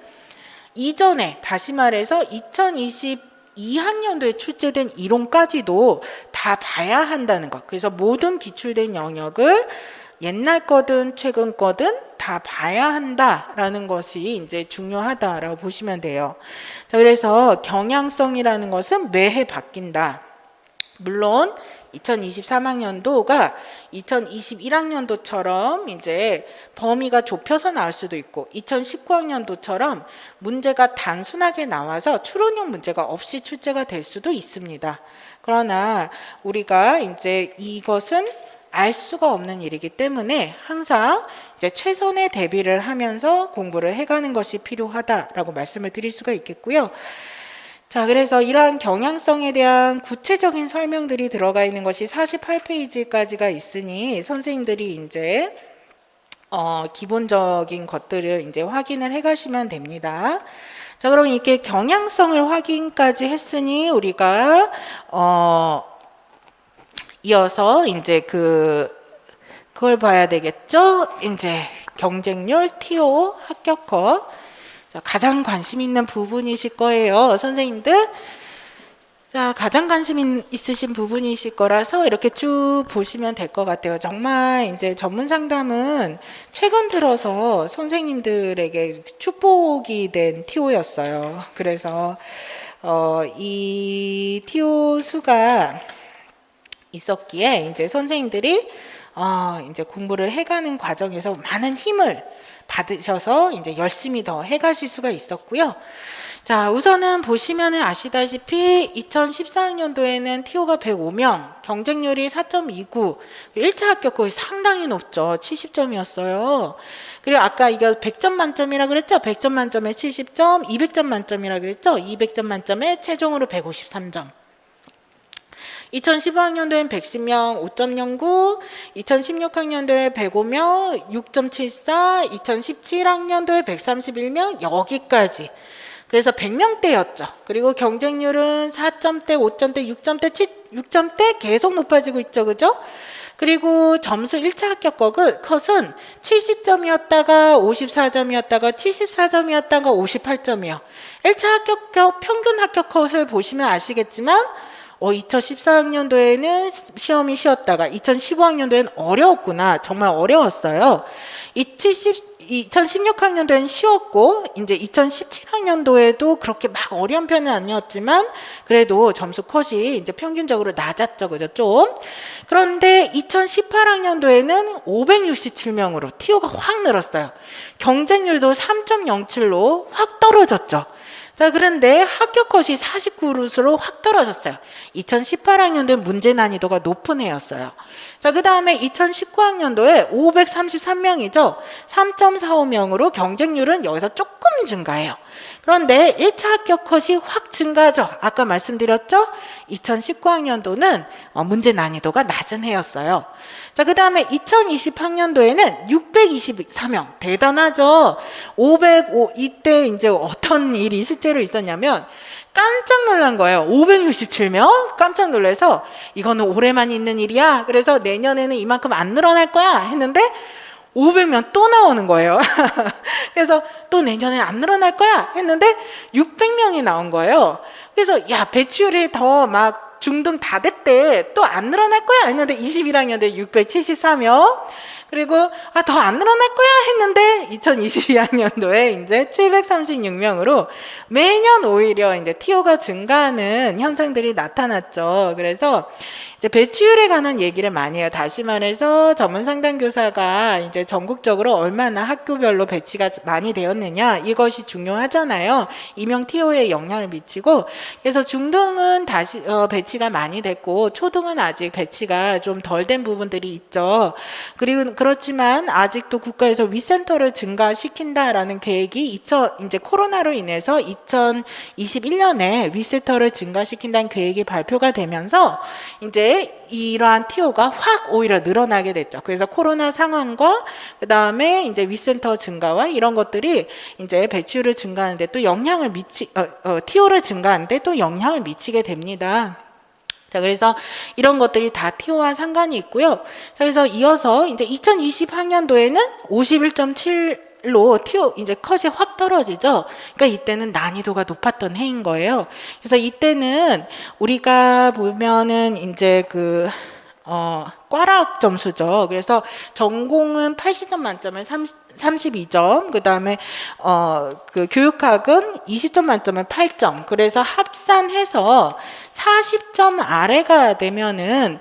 이전에, 다시 말해서 2022학년도에 출제된 이론까지도 다 봐야 한다는 것. 그래서 모든 기출된 영역을 옛날 거든 최근 거든 다 봐야 한다라는 것이 이제 중요하다라고 보시면 돼요. 자, 그래서 경향성이라는 것은 매해 바뀐다. 물론 2023학년도가 2021학년도처럼 이제 범위가 좁혀서 나올 수도 있고 2019학년도처럼 문제가 단순하게 나와서 추론형 문제가 없이 출제가 될 수도 있습니다. 그러나 우리가 이제 이것은 알 수가 없는 일이기 때문에 항상 이제 최선의 대비를 하면서 공부를 해가는 것이 필요하다라고 말씀을 드릴 수가 있겠고요. 자, 그래서 이러한 경향성에 대한 구체적인 설명들이 들어가 있는 것이 48페이지까지가 있으니 선생님들이 이제 기본적인 것들을 이제 확인을 해 가시면 됩니다. 자, 그럼 이렇게 경향성을 확인까지 했으니 우리가 이어서 이제 그걸 봐야 되겠죠? 이제 경쟁률, TO, 합격컷. 자, 가장 관심 있는 부분이실 거예요, 선생님들. 자, 가장 관심 있으신 부분이실 거라서 이렇게 쭉 보시면 될 것 같아요. 정말 이제 전문 상담은 최근 들어서 선생님들에게 축복이 된 TO였어요. 그래서 이 TO 수가 있었기에 이제 선생님들이 이제 공부를 해가는 과정에서 많은 힘을 받으셔서 이제 열심히 더 해가실 수가 있었고요. 자, 우선은 보시면은 아시다시피 2014학년도에는 TO가 105명, 경쟁률이 4.29, 1차 합격률이 상당히 높죠. 70점이었어요. 그리고 아까 이거 100점 만점이라 그랬죠? 100점 만점에 70점, 200점 만점이라 그랬죠? 200점 만점에 최종으로 153점. 2015학년도엔 110명 5.09, 2016학년도에 105명 6.74, 2017학년도에 131명 여기까지. 그래서 100명대였죠. 그리고 경쟁률은 4점대, 5점대, 6점대, 6점대 계속 높아지고 있죠. 그죠? 그리고 점수 1차 합격컷은 70점이었다가 54점이었다가 74점이었다가 58점이요. 1차 합격컷 평균 합격컷을 보시면 아시겠지만 2014학년도에는 시험이 쉬웠다가 2015학년도에는 어려웠구나. 정말 어려웠어요. 2016학년도에는 쉬웠고 이제 2017학년도에도 그렇게 막 어려운 편은 아니었지만 그래도 점수 컷이 이제 평균적으로 낮았죠. 그죠? 좀. 그런데 2018학년도에는 567명으로 TO가 확 늘었어요. 경쟁률도 3.07로 확 떨어졌죠. 자, 그런데 합격컷이 49루스로 확 떨어졌어요. 2018학년도에 문제 난이도가 높은 해였어요. 자, 그 다음에 2019학년도에 533명이죠. 3.45명으로 경쟁률은 여기서 조금 증가해요. 그런데 1차 합격컷이 확 증가하죠. 아까 말씀드렸죠? 2019학년도는 문제 난이도가 낮은 해였어요. 자, 그 다음에 2020학년도에는 624명. 대단하죠? 505, 이때 이제 어떤 일이 실제로 있었냐면, 깜짝 놀란 거예요. 567명? 깜짝 놀라서, 이거는 올해만 있는 일이야. 그래서 내년에는 이만큼 안 늘어날 거야. 했는데, 500명 또 나오는 거예요. 그래서 또 내년에 안 늘어날 거야. 했는데, 600명이 나온 거예요. 그래서, 야, 배치율이 더 막, 중등 다 됐대. 또 안 늘어날 거야 했는데 21학년도에 674명. 그리고 더 안 늘어날 거야 했는데 2022학년도에 이제 736명으로 매년 오히려 이제 TO가 증가하는 현상들이 나타났죠. 그래서 이제 배치율에 관한 얘기를 많이 해요. 다시 말해서 전문 상담교사가 이제 전국적으로 얼마나 학교별로 배치가 많이 되었느냐 이것이 중요하잖아요. 임용 TO에 영향을 미치고 그래서 중등은 다시 배치가 많이 됐고 초등은 아직 배치가 좀 덜 된 부분들이 있죠. 그리고 그렇지만 아직도 국가에서 위센터를 증가시킨다라는 계획이 이제 코로나로 인해서 2021년에 위센터를 증가시킨다는 계획이 발표가 되면서 이제 이러한 TO가 확 오히려 늘어나게 됐죠. 그래서 코로나 상황과 그 다음에 이제 위센터 증가와 이런 것들이 이제 배치율을 증가하는데 또 영향을 TO를 증가하는데 또 영향을 미치게 됩니다. 자, 그래서 이런 것들이 다 TO와 상관이 있고요. 자, 그래서 이어서 이제 2020학년도에는 51.7로 TO 이제 컷이 확 떨어지죠. 그러니까 이때는 난이도가 높았던 해인 거예요. 그래서 이때는 우리가 보면은 이제 꽈락 점수죠. 그래서 전공은 80점 만점에 32점, 그 다음에 그 교육학은 20점 만점에 8점. 그래서 합산해서 40점 아래가 되면은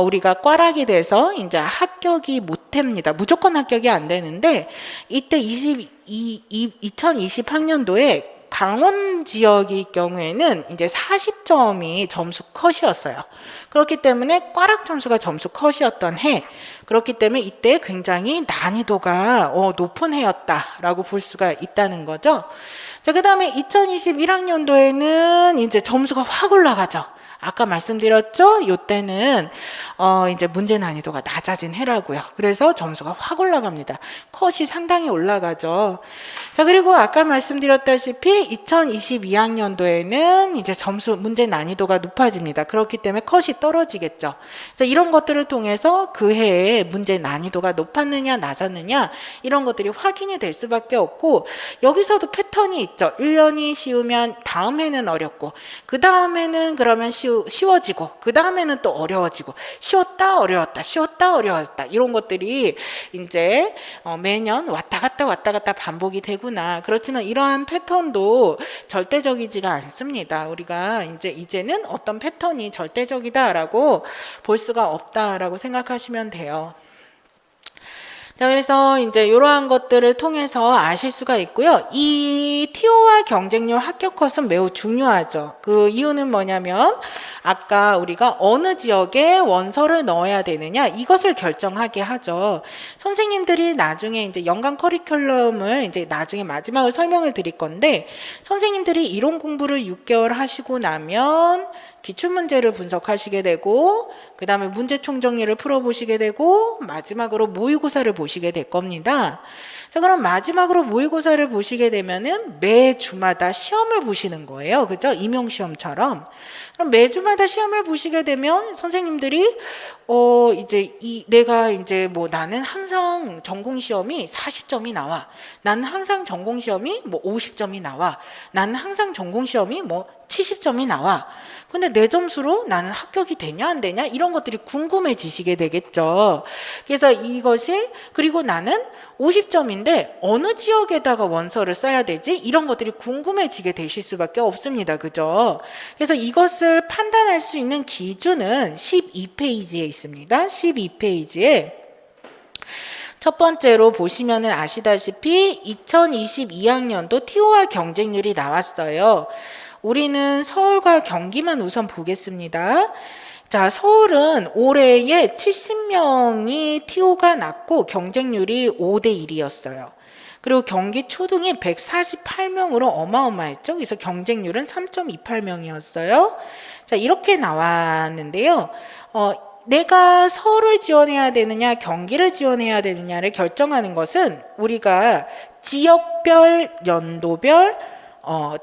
우리가 꽈락이 돼서 이제 합격이 못 됩니다. 무조건 합격이 안 되는데, 이때 2020학년도에 강원 지역의 경우에는 이제 40점이 점수 컷이었어요. 그렇기 때문에 꽈락 점수가 점수 컷이었던 해. 그렇기 때문에 이때 굉장히 난이도가 높은 해였다라고 볼 수가 있다는 거죠. 자, 그 다음에 2021학년도에는 이제 점수가 확 올라가죠. 아까 말씀드렸죠? 이때는 이제 문제 난이도가 낮아진 해라고요. 그래서 점수가 확 올라갑니다. 컷이 상당히 올라가죠. 자, 그리고 아까 말씀드렸다시피 2022학년도에는 이제 문제 난이도가 높아집니다. 그렇기 때문에 컷이 떨어지겠죠. 그래서 이런 것들을 통해서 그 해에 문제 난이도가 높았느냐 낮았느냐 이런 것들이 확인이 될 수밖에 없고, 여기서도 패턴이 있죠. 1년이 쉬우면 다음 해는 어렵고, 그 다음에는 그러면 쉬워지고, 그 다음에는 또 어려워지고, 쉬웠다 어려웠다 쉬웠다 어려웠다 이런 것들이 이제 매년 왔다 갔다 반복이 되구나. 그렇지만 이러한 패턴도 절대적이지가 않습니다. 우리가 이제는 어떤 패턴이 절대적이다라고 볼 수가 없다라고 생각하시면 돼요. 자, 그래서 이제 이러한 것들을 통해서 아실 수가 있고요. 이 TO와 경쟁률 합격 컷은 매우 중요하죠. 그 이유는 뭐냐면 아까 우리가 어느 지역에 원서를 넣어야 되느냐 이것을 결정하게 하죠. 선생님들이 나중에 이제 연간 커리큘럼을 이제 나중에 마지막으로 설명을 드릴 건데, 선생님들이 이론 공부를 6개월 하시고 나면 기출문제를 분석하시게 되고, 그 다음에 문제 총정리를 풀어보시게 되고, 마지막으로 모의고사를 보시게 될 겁니다. 자, 그럼 마지막으로 모의고사를 보시게 되면은 매주마다 시험을 보시는 거예요. 그죠? 임용시험처럼. 그럼 매주마다 시험을 보시게 되면 선생님들이 내가 이제 뭐 나는 항상 전공시험이 40점이 나와. 나는 항상 전공시험이 뭐 50점이 나와. 나는 항상 전공시험이 뭐 70점이 나와. 근데 내 점수로 나는 합격이 되냐 안 되냐 이런 것들이 궁금해지시게 되겠죠. 그래서 그리고 나는 50점인데 어느 지역에다가 원서를 써야 되지? 이런 것들이 궁금해지게 되실 수밖에 없습니다. 그죠? 그래서 이것을 판단할 수 있는 기준은 12페이지에 있습니다. 12페이지에 첫 번째로 보시면은 아시다시피 2022학년도 TO와 경쟁률이 나왔어요. 우리는 서울과 경기만 우선 보겠습니다. 자, 서울은 올해에 70명이 TO가 났고 경쟁률이 5대 1이었어요. 그리고 경기 초등이 148명으로 어마어마했죠. 그래서 경쟁률은 3.28명이었어요. 자, 이렇게 나왔는데요. 내가 서울을 지원해야 되느냐 경기를 지원해야 되느냐를 결정하는 것은 우리가 지역별, 연도별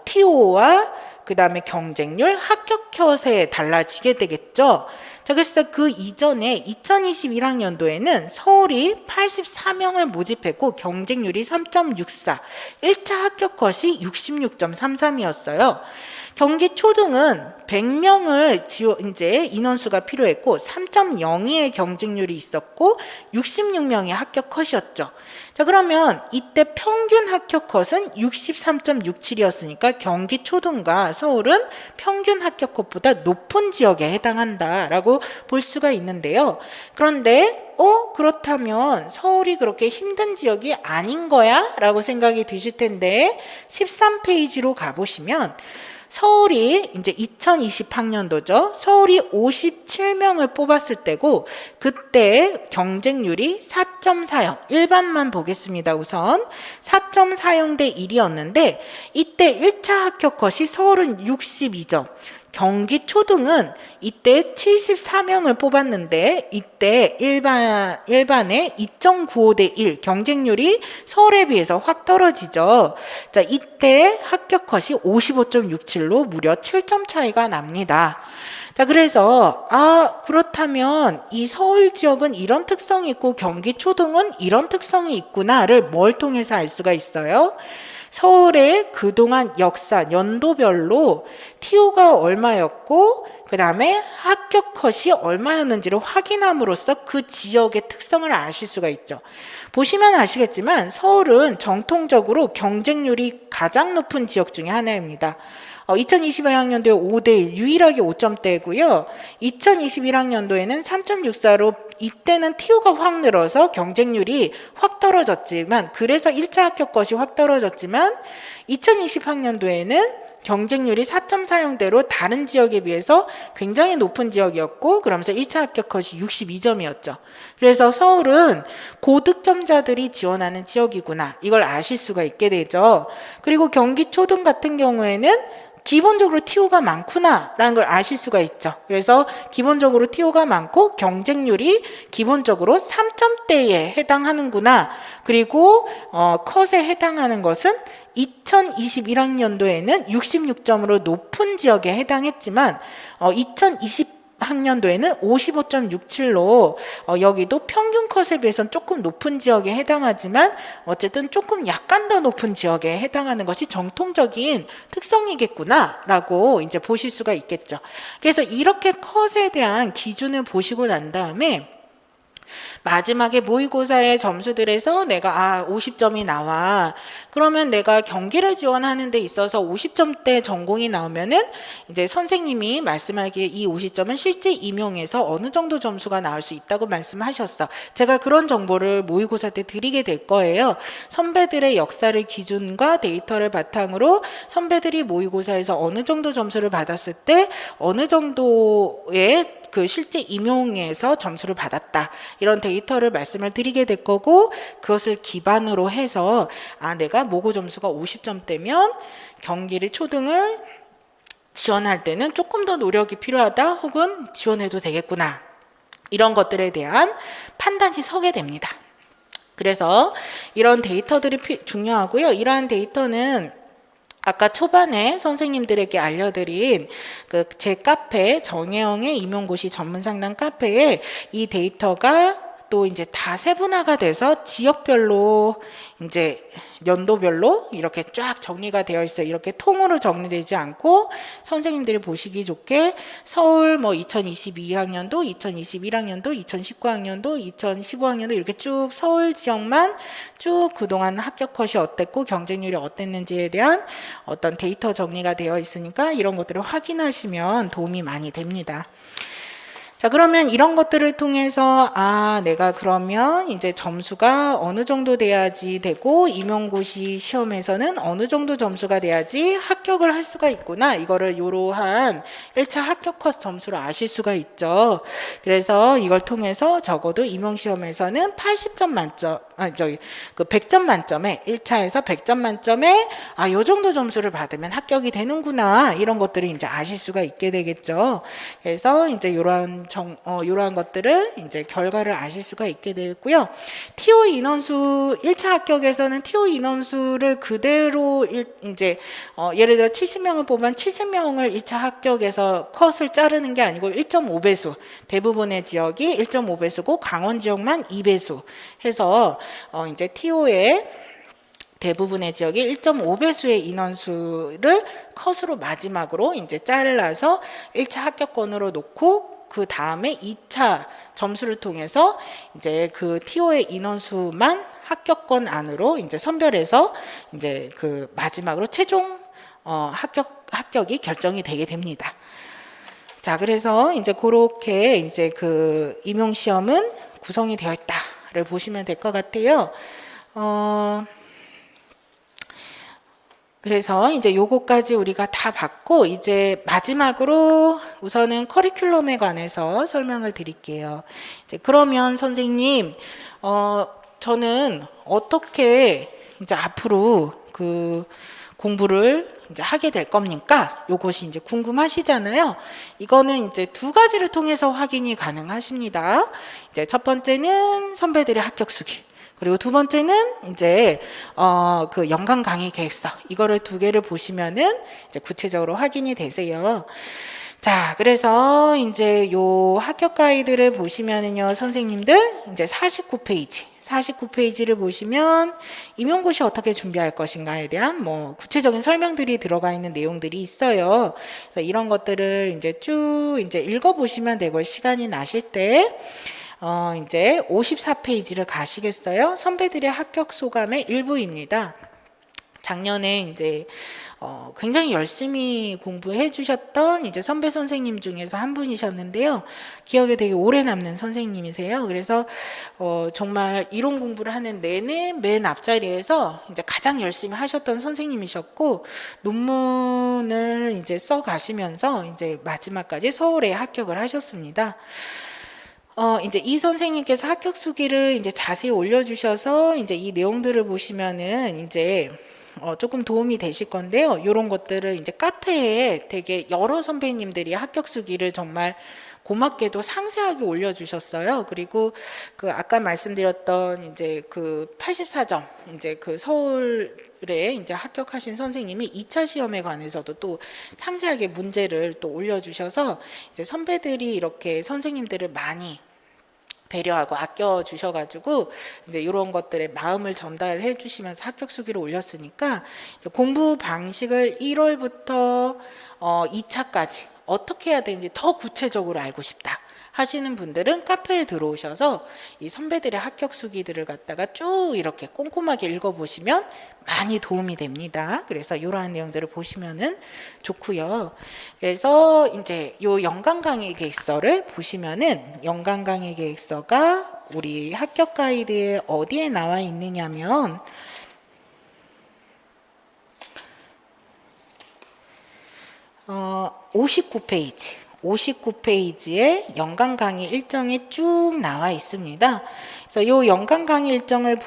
TO와 그 다음에 경쟁률, 합격 컷에 달라지게 되겠죠. 자, 그래서 그 이전에 2021학년도에는 서울이 84명을 모집했고 경쟁률이 3.64, 1차 합격 컷이 66.33이었어요. 경기 초등은 100명을 이제 인원수가 필요했고 3.02의 경쟁률이 있었고 66명의 합격 컷이었죠. 자, 그러면 이때 평균 합격 컷은 63.67이었으니까 경기 초등과 서울은 평균 합격 컷보다 높은 지역에 해당한다라고 볼 수가 있는데요. 그런데 그렇다면 서울이 그렇게 힘든 지역이 아닌 거야? 라고 생각이 드실 텐데 13페이지로 가보시면 서울이 이제 2020학년도죠. 서울이 57명을 뽑았을 때고 그때 경쟁률이 4.40, 일반만 보겠습니다. 우선 4.40 대 1이었는데 이때 1차 합격 컷이 서울은 62점, 경기 초등은 이때 74명을 뽑았는데 이때 일반에 2.95 대 1 경쟁률이 서울에 비해서 확 떨어지죠. 자, 이때 합격 컷이 55.67로 무려 7점 차이가 납니다. 자, 그래서 그렇다면 이 서울 지역은 이런 특성이 있고 경기 초등은 이런 특성이 있구나를 뭘 통해서 알 수가 있어요? 서울의 그동안 역사 연도별로 TO가 얼마였고 그 다음에 합격 컷이 얼마였는지를 확인함으로써 그 지역의 특성을 아실 수가 있죠. 보시면 아시겠지만 서울은 정통적으로 경쟁률이 가장 높은 지역 중에 하나입니다. 2022학년도에 5대1 유일하게 5점대고요. 2021학년도에는 3.64로 이때는 TO가 확 늘어서 경쟁률이 확 떨어졌지만 그래서 1차 합격 것이 확 떨어졌지만 2020학년도에는 경쟁률이 4.40대로 다른 지역에 비해서 굉장히 높은 지역이었고 그러면서 1차 합격 컷이 62점이었죠. 그래서 서울은 고득점자들이 지원하는 지역이구나. 이걸 아실 수가 있게 되죠. 그리고 경기 초등 같은 경우에는 기본적으로 TO가 많구나 라는 걸 아실 수가 있죠. 그래서 기본적으로 TO가 많고 경쟁률이 기본적으로 3점대에 해당하는구나. 그리고 컷에 해당하는 것은 2021학년도에는 66점으로 높은 지역에 해당했지만 2020학년도에는 55.67로 여기도 평균 컷에 비해서는 조금 높은 지역에 해당하지만 어쨌든 조금 약간 더 높은 지역에 해당하는 것이 정통적인 특성이겠구나 라고 이제 보실 수가 있겠죠. 그래서 이렇게 컷에 대한 기준을 보시고 난 다음에 마지막에 모의고사의 점수들에서 내가 50점이 나와. 그러면 내가 경기를 지원하는 데 있어서 50점대 전공이 나오면은 이제 선생님이 말씀하기에 이 50점은 실제 임용에서 어느 정도 점수가 나올 수 있다고 말씀하셨어. 제가 그런 정보를 모의고사 때 드리게 될 거예요. 선배들의 역사를 기준과 데이터를 바탕으로 선배들이 모의고사에서 어느 정도 점수를 받았을 때 어느 정도의 그 실제 임용에서 점수를 받았다. 이런 데이터를 말씀을 드리게 될 거고 그것을 기반으로 해서 내가 모고 점수가 50점대면 경기를 초등을 지원할 때는 조금 더 노력이 필요하다 혹은 지원해도 되겠구나. 이런 것들에 대한 판단이 서게 됩니다. 그래서 이런 데이터들이 중요하고요. 이러한 데이터는 아까 초반에 선생님들에게 알려드린 그 제 카페 정혜영의 임용고시 전문상담 카페에 이 데이터가 또 이제 다 세분화가 돼서 지역별로 이제 연도별로 이렇게 쫙 정리가 되어 있어요. 이렇게 통으로 정리되지 않고 선생님들이 보시기 좋게 서울 2022학년도, 2021학년도, 2019학년도, 2015학년도 이렇게 쭉 서울 지역만 쭉 그동안 합격 컷이 어땠고 경쟁률이 어땠는지에 대한 어떤 데이터 정리가 되어 있으니까 이런 것들을 확인하시면 도움이 많이 됩니다. 자, 그러면 이런 것들을 통해서 내가 그러면 이제 점수가 어느 정도 돼야지 되고 임용고시 시험에서는 어느 정도 점수가 돼야지 합격을 할 수가 있구나. 이거를 이러한 1차 합격 컷 점수로 아실 수가 있죠. 그래서 이걸 통해서 적어도 임용시험에서는 80점 만점, 100점 만점에 1차에서 100점 만점에 요 정도 점수를 받으면 합격이 되는구나. 이런 것들을 이제 아실 수가 있게 되겠죠. 그래서 이제 이러한 것들을 이제 결과를 아실 수가 있게 되고요. TO 인원수 1차 합격에서는 TO 인원수를 그대로 이제 예를 들어 70명을 뽑으면 70명을 1차 합격에서 컷을 자르는 게 아니고 1.5배수 대부분의 지역이 1.5배수고 강원 지역만 2배수 해서 이제 TO의 대부분의 지역이 1.5배수의 인원수를 컷으로 마지막으로 이제 잘라서 1차 합격권으로 놓고 그 다음에 2차 점수를 통해서 이제 그 TO의 인원수만 합격권 안으로 이제 선별해서 이제 그 마지막으로 최종 합격이 결정이 되게 됩니다. 자, 그래서 이제 그렇게 이제 그 임용 시험은 구성이 되어 있다를 보시면 될 것 같아요. 그래서 이제 요거까지 우리가 다 봤고 이제 마지막으로 우선은 커리큘럼에 관해서 설명을 드릴게요. 이제 그러면 선생님, 저는 어떻게 이제 앞으로 그 공부를 이제 하게 될 겁니까? 요것이 이제 궁금하시잖아요. 이거는 이제 두 가지를 통해서 확인이 가능하십니다. 이제 첫 번째는 선배들의 합격 수기. 그리고 두 번째는 이제 그 연간 강의 계획서 이거를 두 개를 보시면은 이제 구체적으로 확인이 되세요. 자, 그래서 이제 요 합격 가이드를 보시면은요, 선생님들, 이제 49페이지를 보시면 임용고시 어떻게 준비할 것인가에 대한 뭐 구체적인 설명들이 들어가 있는 내용들이 있어요. 그래서 이런 것들을 이제 쭉 이제 읽어보시면 되고, 시간이 나실 때, 이제 54페이지를 가시겠어요? 선배들의 합격 소감의 일부입니다. 작년에 이제 굉장히 열심히 공부해 주셨던 이제 선배 선생님 중에서 한 분이셨는데요. 기억에 되게 오래 남는 선생님이세요. 그래서 정말 이론 공부를 하는 내내 맨 앞자리에서 이제 가장 열심히 하셨던 선생님이셨고, 논문을 이제 써 가시면서 이제 마지막까지 서울에 합격을 하셨습니다. 이제 이 선생님께서 합격 수기를 이제 자세히 올려주셔서 이제 이 내용들을 보시면은 이제 조금 도움이 되실 건데요. 이런 것들을 이제 카페에 되게 여러 선배님들이 합격 수기를 정말 고맙게도 상세하게 올려주셨어요. 그리고 그 아까 말씀드렸던 이제 그 84점 이제 그 서울에 이제 합격하신 선생님이 2차 시험에 관해서도 또 상세하게 문제를 또 올려주셔서 이제 선배들이 이렇게 선생님들을 많이 배려하고 아껴 주셔가지고 이제 이런 것들에 마음을 전달해 주시면서 합격 수기를 올렸으니까 공부 방식을 1월부터 2차까지 어떻게 해야 되는지 더 구체적으로 알고 싶다 하시는 분들은 카페에 들어오셔서 이 선배들의 합격 수기들을 갖다가 쭉 이렇게 꼼꼼하게 읽어보시면 많이 도움이 됩니다. 그래서 이러한 내용들을 보시면은 좋고요. 그래서 이제 요 연간 강의 계획서를 보시면은 연간 강의 계획서가 우리 합격 가이드에 어디에 나와 있느냐면 59페이지에 연간 강의 일정이 쭉 나와 있습니다. 그래서 이 연간 강의 일정을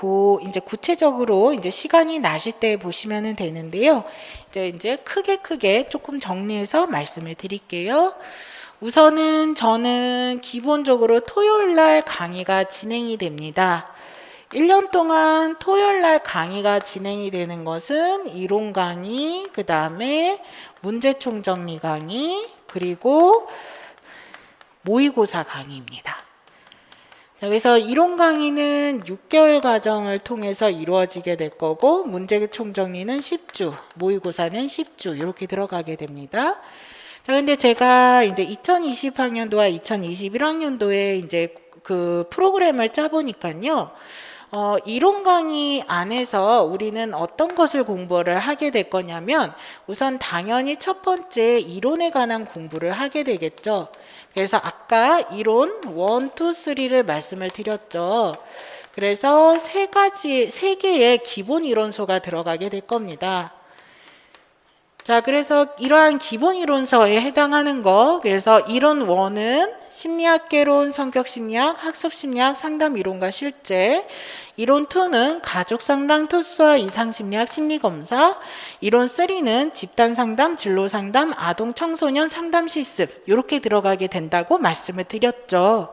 이제 구체적으로 이제 시간이 나실 때 보시면 되는데요. 이제 크게 조금 정리해서 말씀을 드릴게요. 우선은 저는 기본적으로 토요일 날 강의가 진행이 됩니다. 1년 동안 토요일 날 강의가 진행이 되는 것은 이론 강의, 그 다음에 문제총 정리 강의, 그리고 모의고사 강의입니다. 그래서 이론 강의는 6개월 과정을 통해서 이루어지게 될 거고, 문제총 정리는 10주, 모의고사는 10주 이렇게 들어가게 됩니다. 자, 근데 제가 이제 2020학년도와 2021학년도에 이제 그 프로그램을 짜보니까요. 이론 강의 안에서 우리는 어떤 것을 공부를 하게 될 거냐면 우선 당연히 첫 번째 이론에 관한 공부를 하게 되겠죠. 그래서 아까 이론 1, 2, 3를 말씀을 드렸죠. 그래서 세 개의 기본 이론서가 들어가게 될 겁니다. 자, 그래서 이러한 기본 이론서에 해당하는 거, 그래서 이론 1은 심리학개론, 성격심리학, 학습심리학, 상담이론과 실제, 이론 2는 가족상담, 투수와 이상심리학, 심리검사, 이론 3는 집단상담, 진로상담, 아동, 청소년 상담 실습 이렇게 들어가게 된다고 말씀을 드렸죠.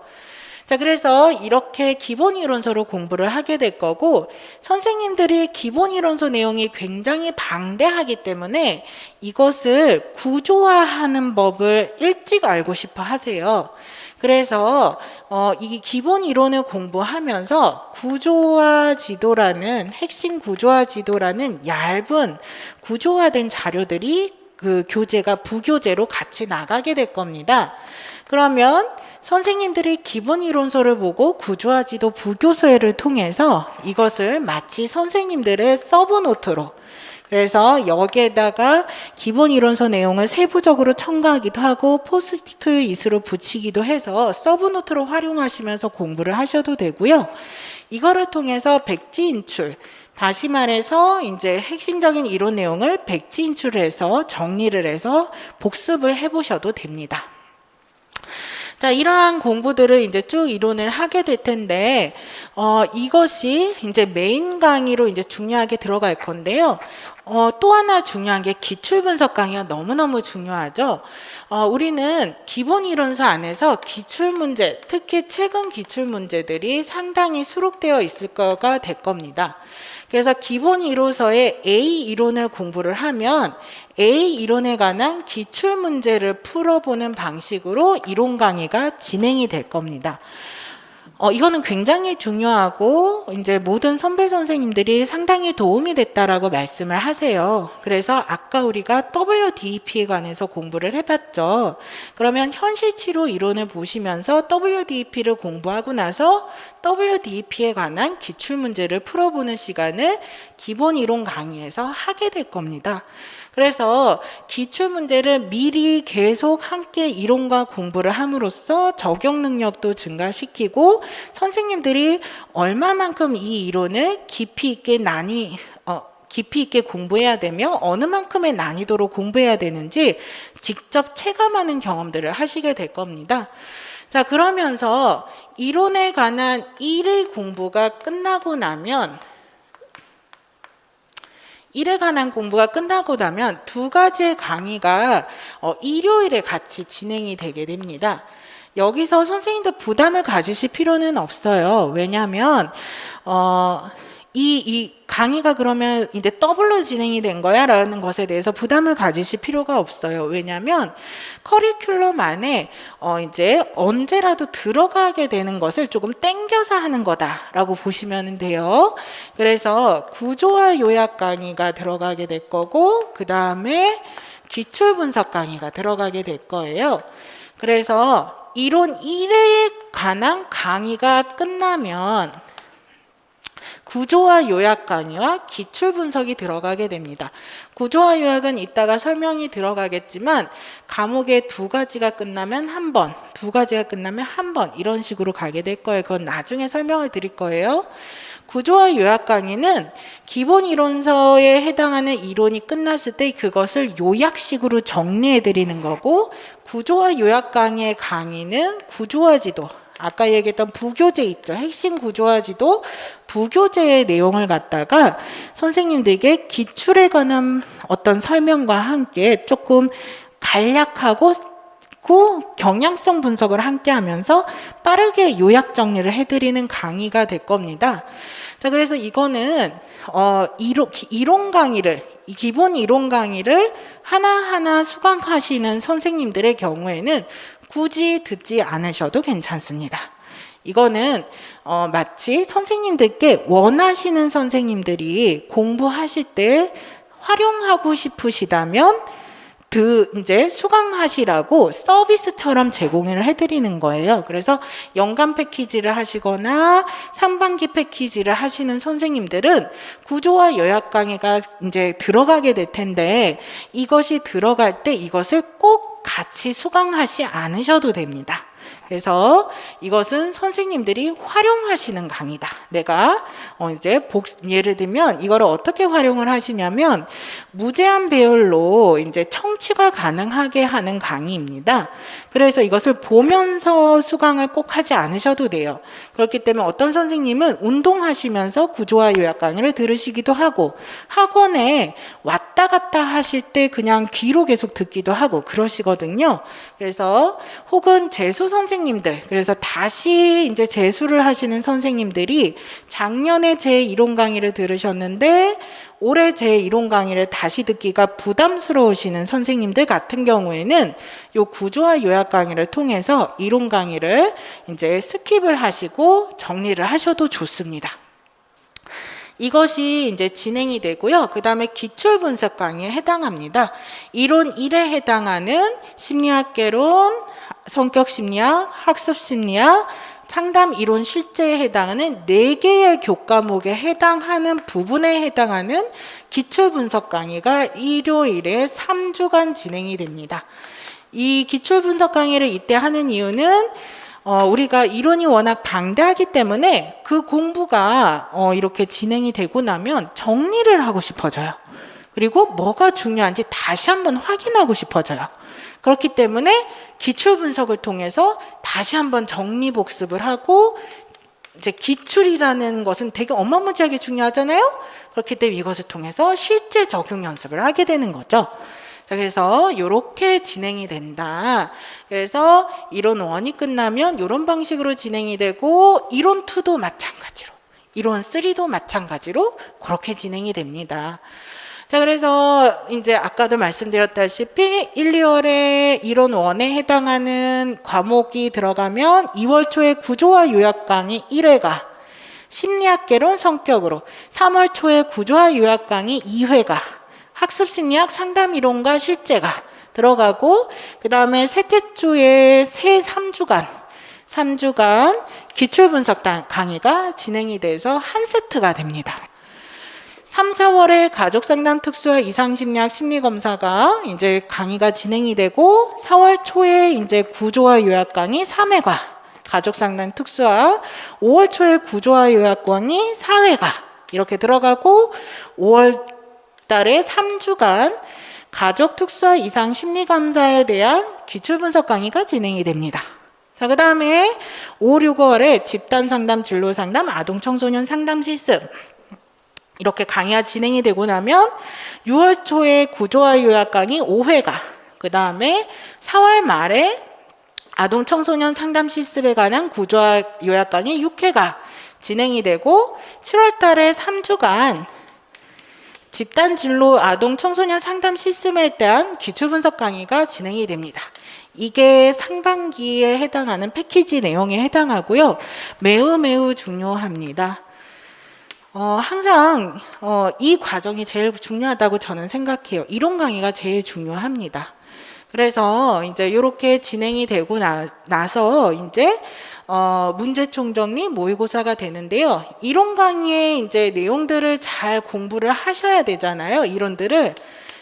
자, 그래서 이렇게 기본 이론서로 공부를 하게 될 거고, 선생님들이 기본 이론서 내용이 굉장히 방대하기 때문에 이것을 구조화하는 법을 일찍 알고 싶어 하세요. 그래서 이 기본 이론을 공부하면서 구조화 지도라는 핵심 구조화 지도라는 얇은 구조화된 자료들이 그 교재가 부교재로 같이 나가게 될 겁니다. 그러면 선생님들이 기본 이론서를 보고 구조화 지도 부교서를 통해서 이것을 마치 선생님들의 서브노트로, 그래서 여기에다가 기본 이론서 내용을 세부적으로 첨가하기도 하고 포스트잇으로 붙이기도 해서 서브노트로 활용하시면서 공부를 하셔도 되고요. 이거를 통해서 백지 인출, 다시 말해서 이제 핵심적인 이론 내용을 백지 인출해서 정리를 해서 복습을 해보셔도 됩니다. 자, 이러한 공부들을 이제 쭉 이론을 하게 될 텐데, 이것이 이제 메인 강의로 이제 중요하게 들어갈 건데요. 또 하나 중요한 게 기출 분석 강의가 너무너무 중요하죠. 우리는 기본 이론서 안에서 기출 문제, 특히 최근 기출 문제들이 상당히 수록되어 있을 거가 될 겁니다. 그래서 기본 이론서의 A 이론을 공부를 하면 A 이론에 관한 기출 문제를 풀어보는 방식으로 이론 강의가 진행이 될 겁니다. 이거는 굉장히 중요하고 이제 모든 선배 선생님들이 상당히 도움이 됐다라고 말씀을 하세요. 그래서 아까 우리가 WDEP에 관해서 공부를 해봤죠. 그러면 현실치료 이론을 보시면서 WDEP를 공부하고 나서 WDEP에 관한 기출문제를 풀어보는 시간을 기본 이론 강의에서 하게 될 겁니다. 그래서 기출문제를 미리 계속 함께 이론과 공부를 함으로써 적용 능력도 증가시키고 선생님들이 얼마만큼 이 이론을 깊이 있게 공부해야 되며 어느 만큼의 난이도로 공부해야 되는지 직접 체감하는 경험들을 하시게 될 겁니다. 자, 그러면서 이론에 관한 1회 공부가 끝나고 나면 두 가지의 강의가 일요일에 같이 진행이 되게 됩니다. 여기서 선생님들 부담을 가지실 필요는 없어요. 왜냐하면 이 강의가 그러면 이제 더블로 진행이 된 거야 라는 것에 대해서 부담을 가지실 필요가 없어요. 왜냐하면 커리큘럼 안에 이제 언제라도 들어가게 되는 것을 조금 땡겨서 하는 거다라고 보시면 돼요. 그래서 구조화 요약 강의가 들어가게 될 거고 그 다음에 기출 분석 강의가 들어가게 될 거예요. 그래서 이론 1회에 관한 강의가 끝나면 구조화 요약 강의와 기출 분석이 들어가게 됩니다. 구조화 요약은 이따가 설명이 들어가겠지만 과목의 2가지가 끝나면 한 번, 2가지가 끝나면 한 번 이런 식으로 가게 될 거예요. 그건 나중에 설명을 드릴 거예요. 구조화 요약 강의는 기본 이론서에 해당하는 이론이 끝났을 때 그것을 요약식으로 정리해 드리는 거고 구조화 요약 강의의 강의는 구조화 지도 아까 얘기했던 부교재 있죠. 핵심 구조화 지도 부교재의 내용을 갖다가 선생님들에게 기출에 관한 어떤 설명과 함께 조금 간략하고 경향성 분석을 함께 하면서 빠르게 요약 정리를 해드리는 강의가 될 겁니다. 자, 그래서 이거는 이론 강의를 기본 이론 강의를 하나하나 수강하시는 선생님들의 경우에는 굳이 듣지 않으셔도 괜찮습니다. 이거는 마치 선생님들께 원하시는 선생님들이 공부하실 때 활용하고 싶으시다면 이제 수강하시라고 서비스처럼 제공을 해드리는 거예요. 그래서 연간 패키지를 하시거나 상반기 패키지를 하시는 선생님들은 구조화 요약 강의가 이제 들어가게 될 텐데 이것이 들어갈 때 이것을 꼭 같이 수강하지 않으셔도 됩니다. 그래서 이것은 선생님들이 활용하시는 강의다. 내가 이제 예를 들면 이거를 어떻게 활용을 하시냐면 무제한 배열로 이제 청취가 가능하게 하는 강의입니다. 그래서 이것을 보면서 수강을 꼭 하지 않으셔도 돼요. 그렇기 때문에 어떤 선생님은 운동하시면서 구조화 요약 강의를 들으시기도 하고 학원에 왔다 갔다 하실 때 그냥 귀로 계속 듣기도 하고 그러시거든요. 그래서 혹은 재수 선생님들, 그래서 다시 이제 재수를 하시는 선생님들이 작년에 제 이론 강의를 들으셨는데 올해 제 이론 강의를 다시 듣기가 부담스러우시는 선생님들 같은 경우에는 요 구조화 요약 강의를 통해서 이론 강의를 이제 스킵을 하시고 정리를 하셔도 좋습니다. 이것이 이제 진행이 되고요. 그 다음에 기출 분석 강의에 해당합니다. 이론 1에 해당하는 심리학 개론, 성격 심리학, 학습 심리학, 상담 이론 실제에 해당하는 4개의 교과목에 해당하는 부분에 해당하는 기출 분석 강의가 일요일에 3주간 진행이 됩니다. 이 기출 분석 강의를 이때 하는 이유는 우리가 이론이 워낙 방대하기 때문에 그 공부가 이렇게 진행이 되고 나면 정리를 하고 싶어져요. 그리고 뭐가 중요한지 다시 한번 확인하고 싶어져요. 그렇기 때문에 기출 분석을 통해서 다시 한번 정리 복습을 하고 이제 기출이라는 것은 되게 어마무지하게 중요하잖아요. 그렇기 때문에 이것을 통해서 실제 적용 연습을 하게 되는 거죠. 자, 그래서 이렇게 진행이 된다. 그래서 이론 1이 끝나면 이런 방식으로 진행이 되고 이론 2도 마찬가지로 이론 3도 마찬가지로 그렇게 진행이 됩니다. 자, 그래서 이제 아까도 말씀드렸다시피 1, 2월에 이론 1에 해당하는 과목이 들어가면 2월 초에 구조화 요약 강의 1회가 심리학개론 성격으로, 3월 초에 구조화 요약 강의 2회가 학습심리학 상담이론과 실제가 들어가고, 그 다음에 셋째 주에 3주간 기출분석 강의가 진행이 돼서 한 세트가 됩니다. 3, 4월에 가족상담 특수화 이상심리학 심리검사가 이제 강의가 진행이 되고, 4월 초에 이제 구조화 요약 강의 3회가 가족상담 특수화, 5월 초에 구조화 요약 강의 4회가 이렇게 들어가고, 5월 달에 3주간 가족 특수화 이상 심리검사에 대한 기출분석 강의가 진행이 됩니다. 자, 그 다음에 5, 6월에 집단상담, 진로상담, 아동청소년 상담 시스템 이렇게 강의가 진행이 되고 나면 6월 초에 구조화 요약 강의 5회가, 그 다음에 4월 말에 아동청소년 상담 실습에 관한 구조화 요약 강의 6회가 진행이 되고, 7월 달에 3주간 집단 진로 아동 청소년 상담 시스템에 대한 기출 분석 강의가 진행이 됩니다. 이게 상반기에 해당하는 패키지 내용에 해당하고요. 매우 중요합니다. 항상 이 과정이 제일 중요하다고 저는 생각해요. 이론 강의가 제일 중요합니다. 그래서 이제 이렇게 진행이 되고 나서 이제 문제총 정리 모의고사가 되는데요. 이론 강의의 이제 내용들을 잘 공부를 하셔야 되잖아요. 이론들을.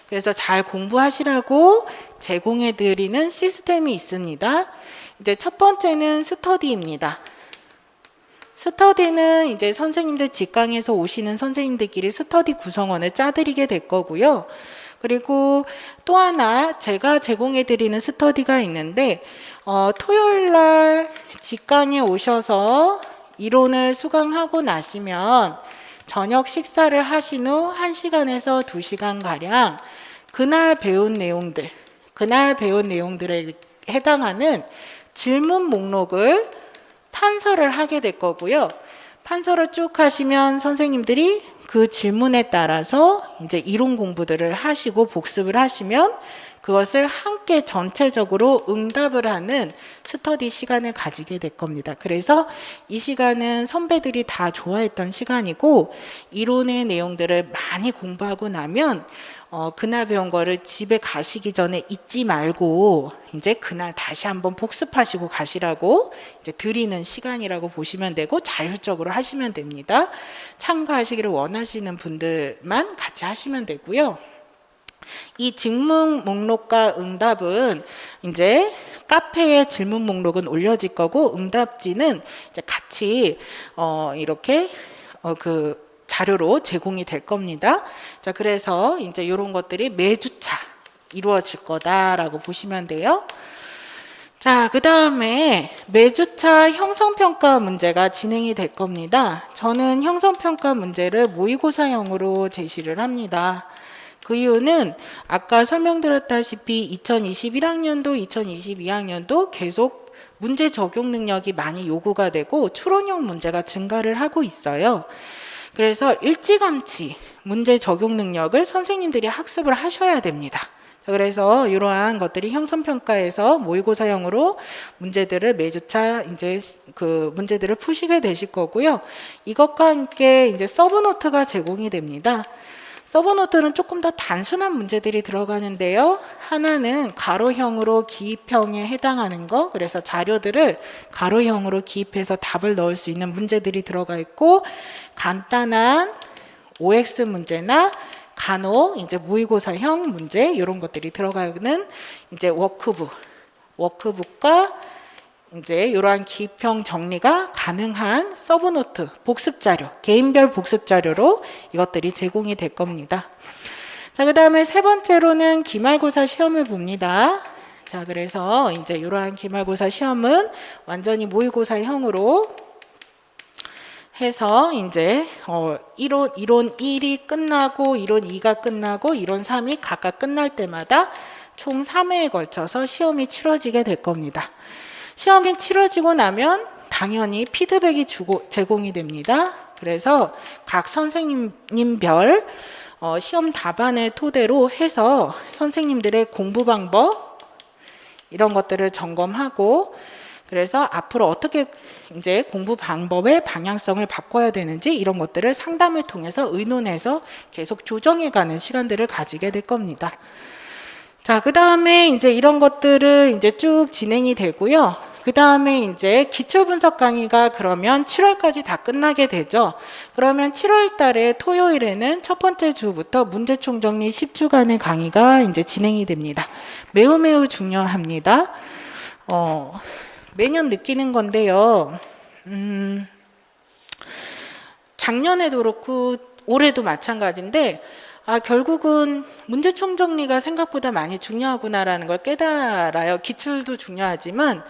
그래서 잘 공부하시라고 제공해 드리는 시스템이 있습니다. 이제 첫 번째는 스터디입니다. 스터디는 이제 선생님들 직강에서 오시는 선생님들끼리 스터디 구성원을 짜드리게 될 거고요. 그리고 또 하나 제가 제공해 드리는 스터디가 있는데, 토요일 날 직강에 오셔서 이론을 수강하고 나시면 저녁 식사를 하신 후 1시간에서 2시간 가량 그날 배운 내용들에 해당하는 질문 목록을 판서를 하게 될 거고요. 판서를 쭉 하시면 선생님들이 그 질문에 따라서 이제 이론 공부들을 하시고 복습을 하시면 그것을 함께 전체적으로 응답을 하는 스터디 시간을 가지게 될 겁니다. 그래서 이 시간은 선배들이 다 좋아했던 시간이고, 이론의 내용들을 많이 공부하고 나면 그날 배운 거를 집에 가시기 전에 잊지 말고 이제 그날 다시 한번 복습하시고 가시라고 이제 드리는 시간이라고 보시면 되고, 자율적으로 하시면 됩니다. 참가하시기를 원하시는 분들만 같이 하시면 되고요. 이 질문 목록과 응답은 이제 카페에 질문 목록은 올려질 거고, 응답지는 이제 같이 이렇게 그 자료로 제공이 될 겁니다. 자, 그래서 이제 이런 것들이 매주차 이루어질 거다라고 보시면 돼요. 자, 그 다음에 매주차 형성평가 문제가 진행이 될 겁니다. 저는 형성평가 문제를 모의고사형으로 제시를 합니다. 그 이유는 아까 설명드렸다시피 2021학년도, 2022학년도 계속 문제 적용 능력이 많이 요구가 되고 추론형 문제가 증가를 하고 있어요. 그래서 일찌감치 문제 적용 능력을 선생님들이 학습을 하셔야 됩니다. 그래서 이러한 것들이 형성평가에서 모의고사형으로 문제들을 매주차 이제 그 문제들을 푸시게 되실 거고요. 이것과 함께 이제 서브노트가 제공이 됩니다. 서브노트는 조금 더 단순한 문제들이 들어가는데요. 하나는 가로형으로 기입형에 해당하는 거, 그래서 자료들을 가로형으로 기입해서 답을 넣을 수 있는 문제들이 들어가 있고, 간단한 OX 문제나 간혹 이제 모의고사형 문제 이런 것들이 들어가는 이제 워크북과 이제 이러한 기입형 정리가 가능한 서브노트 복습 자료, 개인별 복습 자료로 이것들이 제공이 될 겁니다. 자, 그 다음에 세 번째로는 기말고사 시험을 봅니다. 자, 그래서 이제 이러한 기말고사 시험은 완전히 모의고사형으로 해서 이제 이론 1이 끝나고 이론 2가 끝나고 이론 3이 각각 끝날 때마다 총 3회에 걸쳐서 시험이 치러지게 될 겁니다. 시험이 치러지고 나면 당연히 피드백이 제공이 됩니다. 그래서 각 선생님별 시험 답안을 토대로 해서 선생님들의 공부 방법 이런 것들을 점검하고 그래서 앞으로 어떻게 이제 공부 방법의 방향성을 바꿔야 되는지 이런 것들을 상담을 통해서 의논해서 계속 조정해가는 시간들을 가지게 될 겁니다. 자, 그 다음에 이제 이런 것들을 이제 쭉 진행이 되고요. 그 다음에 이제 기출 분석 강의가 그러면 7월까지 다 끝나게 되죠. 그러면 7월 달에 토요일에는 첫 번째 주부터 문제총 정리 10주간의 강의가 이제 진행이 됩니다. 매우 중요합니다. 매년 느끼는 건데요. 작년에도 그렇고 올해도 마찬가지인데 결국은 문제총 정리가 생각보다 많이 중요하구나라는 걸 깨달아요. 기출도 중요하지만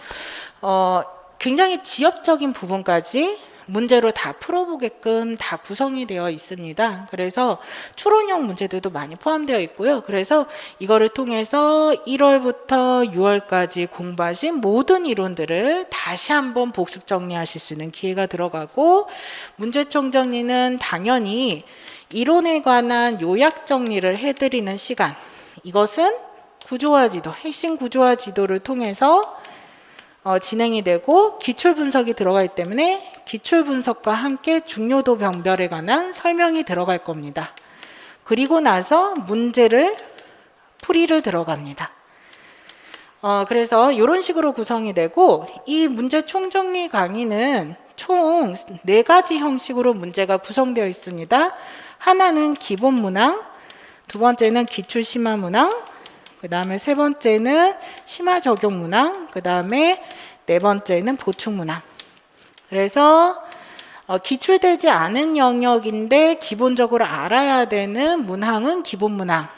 굉장히 지역적인 부분까지 문제로 다 풀어보게끔 다 구성이 되어 있습니다. 그래서 추론형 문제들도 많이 포함되어 있고요. 그래서 이거를 통해서 1월부터 6월까지 공부하신 모든 이론들을 다시 한번 복습 정리하실 수 있는 기회가 들어가고 문제총 정리는 당연히 이론에 관한 요약 정리를 해드리는 시간 이것은 구조화 지도, 핵심 구조화 지도를 통해서 진행이 되고 기출 분석이 들어가기 때문에 기출 분석과 함께 중요도 변별에 관한 설명이 들어갈 겁니다. 그리고 나서 문제를 풀이를 들어갑니다. 그래서 이런 식으로 구성이 되고 이 문제 총정리 강의는 총 4가지 형식으로 문제가 구성되어 있습니다. 하나는 기본 문항, 두 번째는 기출 심화 문항, 그 다음에 세 번째는 심화 적용 문항, 그 다음에 네 번째는 보충 문항. 그래서 기출되지 않은 영역인데 기본적으로 알아야 되는 문항은 기본 문항.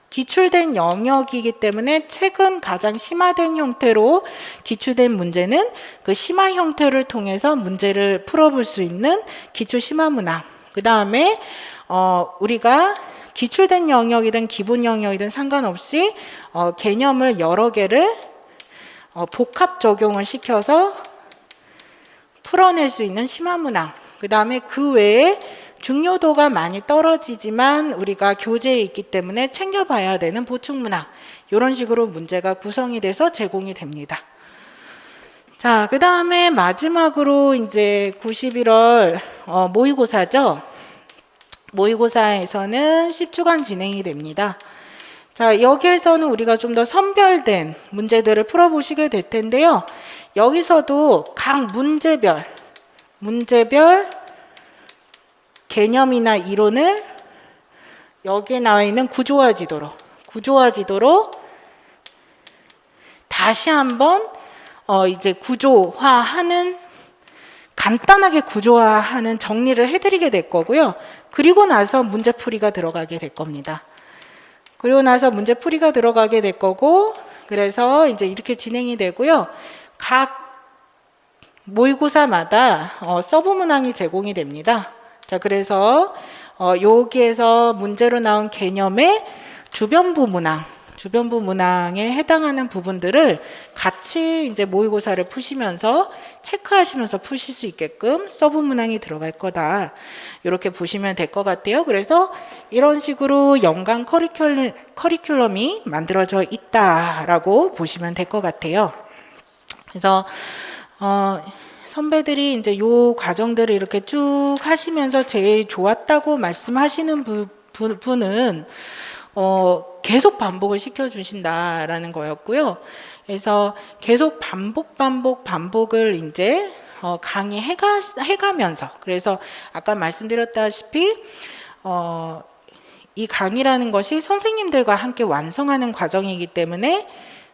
기출된 영역이기 때문에 최근 가장 심화된 형태로 기출된 문제는 그 심화 형태를 통해서 문제를 풀어볼 수 있는 기출 심화 문항. 그 다음에 우리가 기출된 영역이든 기본 영역이든 상관없이 개념을 여러 개를 복합 적용을 시켜서 풀어낼 수 있는 심화 문항. 그 다음에 그 외에 중요도가 많이 떨어지지만 우리가 교재에 있기 때문에 챙겨봐야 되는 보충 문항. 이런 식으로 문제가 구성이 돼서 제공이 됩니다. 자, 그 다음에 마지막으로 이제 91월 모의고사죠. 모의고사에서는 10주간 진행이 됩니다. 자, 여기에서는 우리가 좀 더 선별된 문제들을 풀어보시게 될 텐데요. 여기서도 각 문제별 개념이나 이론을 여기에 나와 있는 구조화 지도로 다시 한번 이제 간단하게 구조화하는 정리를 해드리게 될 거고요. 그리고 나서 문제풀이가 들어가게 될 겁니다. 그리고 나서 문제풀이가 들어가게 될 거고, 그래서 이제 이렇게 진행이 되고요. 각 모의고사마다 서브 문항이 제공이 됩니다. 자, 그래서 여기에서 문제로 나온 개념의 주변부 문항에 해당하는 부분들을 같이 이제 모의고사를 푸시면서 체크하시면서 푸실 수 있게끔 서브 문항이 들어갈 거다. 이렇게 보시면 될 것 같아요. 그래서 이런 식으로 연간 커리큘럼이 만들어져 있다라고 보시면 될 것 같아요. 그래서 선배들이 이제 요 과정들을 이렇게 쭉 하시면서 제일 좋았다고 말씀하시는 분은 계속 반복을 시켜주신다라는 거였고요. 그래서 계속 반복을 이제 강의해가면서, 그래서 아까 말씀드렸다시피 이 강의라는 것이 선생님들과 함께 완성하는 과정이기 때문에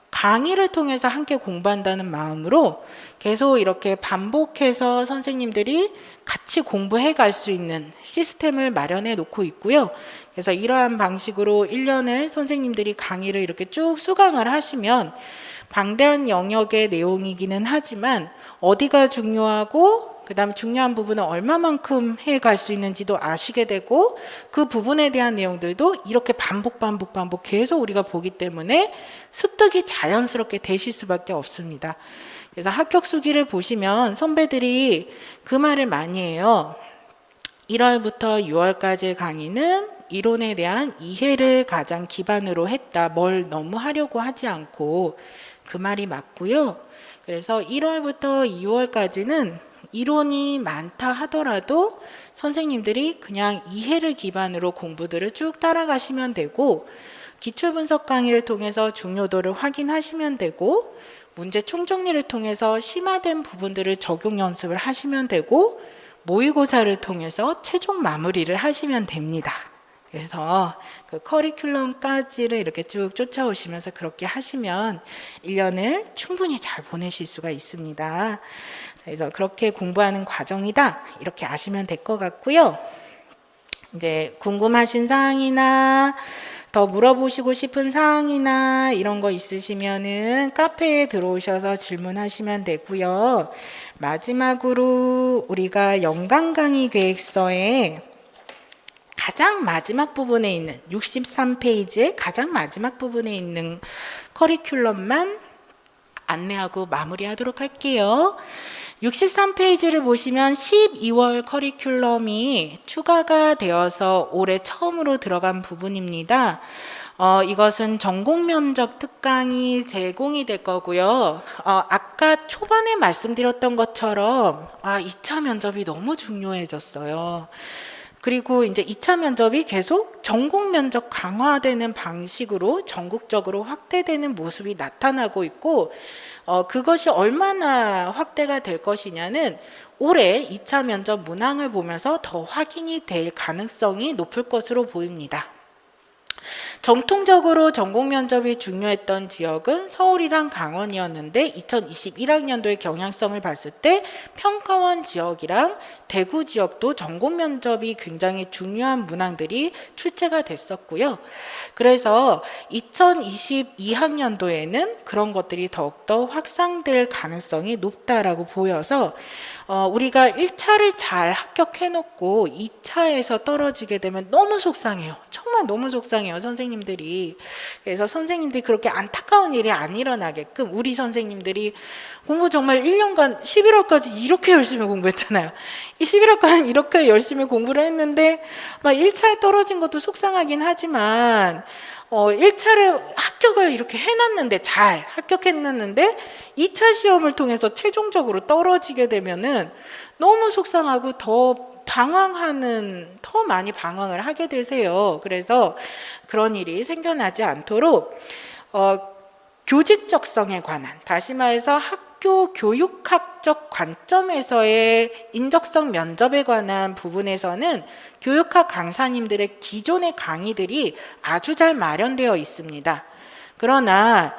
강의를 통해서 함께 공부한다는 마음으로 계속 이렇게 반복해서 선생님들이 같이 공부해 갈 수 있는 시스템을 마련해 놓고 있고요. 그래서 이러한 방식으로 1년을 선생님들이 강의를 이렇게 쭉 수강을 하시면 방대한 영역의 내용이기는 하지만 어디가 중요하고 그 다음 중요한 부분은 얼마만큼 해갈 수 있는지도 아시게 되고 그 부분에 대한 내용들도 이렇게 반복 계속 우리가 보기 때문에 습득이 자연스럽게 되실 수밖에 없습니다. 그래서 합격 수기를 보시면 선배들이 그 말을 많이 해요. 1월부터 6월까지의 강의는 이론에 대한 이해를 가장 기반으로 했다. 뭘 너무 하려고 하지 않고, 그 말이 맞고요. 그래서 1월부터 2월까지는 이론이 많다 하더라도 선생님들이 그냥 이해를 기반으로 공부들을 쭉 따라가시면 되고, 기출분석 강의를 통해서 중요도를 확인하시면 되고, 문제 총정리를 통해서 심화된 부분들을 적용 연습을 하시면 되고, 모의고사를 통해서 최종 마무리를 하시면 됩니다. 그래서 그 커리큘럼까지를 이렇게 쭉 쫓아오시면서 그렇게 하시면 1년을 충분히 잘 보내실 수가 있습니다. 그래서 그렇게 공부하는 과정이다, 이렇게 아시면 될 것 같고요. 이제 궁금하신 사항이나 더 물어보시고 싶은 사항이나 이런 거 있으시면은 카페에 들어오셔서 질문하시면 되고요. 마지막으로 우리가 연간 강의 계획서에 가장 마지막 부분에 있는 63페이지의 가장 마지막 부분에 있는 커리큘럼만 안내하고 마무리하도록 할게요. 63페이지를 보시면 12월 커리큘럼이 추가가 되어서 올해 처음으로 들어간 부분입니다. 이것은 전공 면접 특강이 제공이 될 거고요. 아까 초반에 말씀드렸던 것처럼 2차 면접이 너무 중요해졌어요. 그리고 이제 2차 면접이 계속 전공 면접 강화되는 방식으로 전국적으로 확대되는 모습이 나타나고 있고, 그것이 얼마나 확대가 될 것이냐는 올해 2차 면접 문항을 보면서 더 확인이 될 가능성이 높을 것으로 보입니다. 정통적으로 전공 면접이 중요했던 지역은 서울이랑 강원이었는데 2021학년도의 경향성을 봤을 때 평가원 지역이랑 대구 지역도 전공 면접이 굉장히 중요한 문항들이 출제가 됐었고요. 그래서 2022학년도에는 그런 것들이 더욱더 확산될 가능성이 높다라고 보여서 우리가 1차를 잘 합격해놓고 2차에서 떨어지게 되면 너무 속상해요. 정말 너무 속상해요, 선생님들이. 그래서 선생님들이 그렇게 안타까운 일이 안 일어나게끔 우리 선생님들이 공부 정말 1년간 11월까지 이렇게 열심히 공부했잖아요. 이 11월까지 이렇게 열심히 공부를 했는데 막 1차에 떨어진 것도 속상하긴 하지만 1차를 합격을 이렇게 해놨는데, 잘 합격했는데 2차 시험을 통해서 최종적으로 떨어지게 되면은 너무 속상하고 더 많이 방황을 하게 되세요. 그래서 그런 일이 생겨나지 않도록 교직적성에 관한, 다시 말해서 학교 교육학적 관점에서의 인적성 면접에 관한 부분에서는 교육학 강사님들의 기존의 강의들이 아주 잘 마련되어 있습니다. 그러나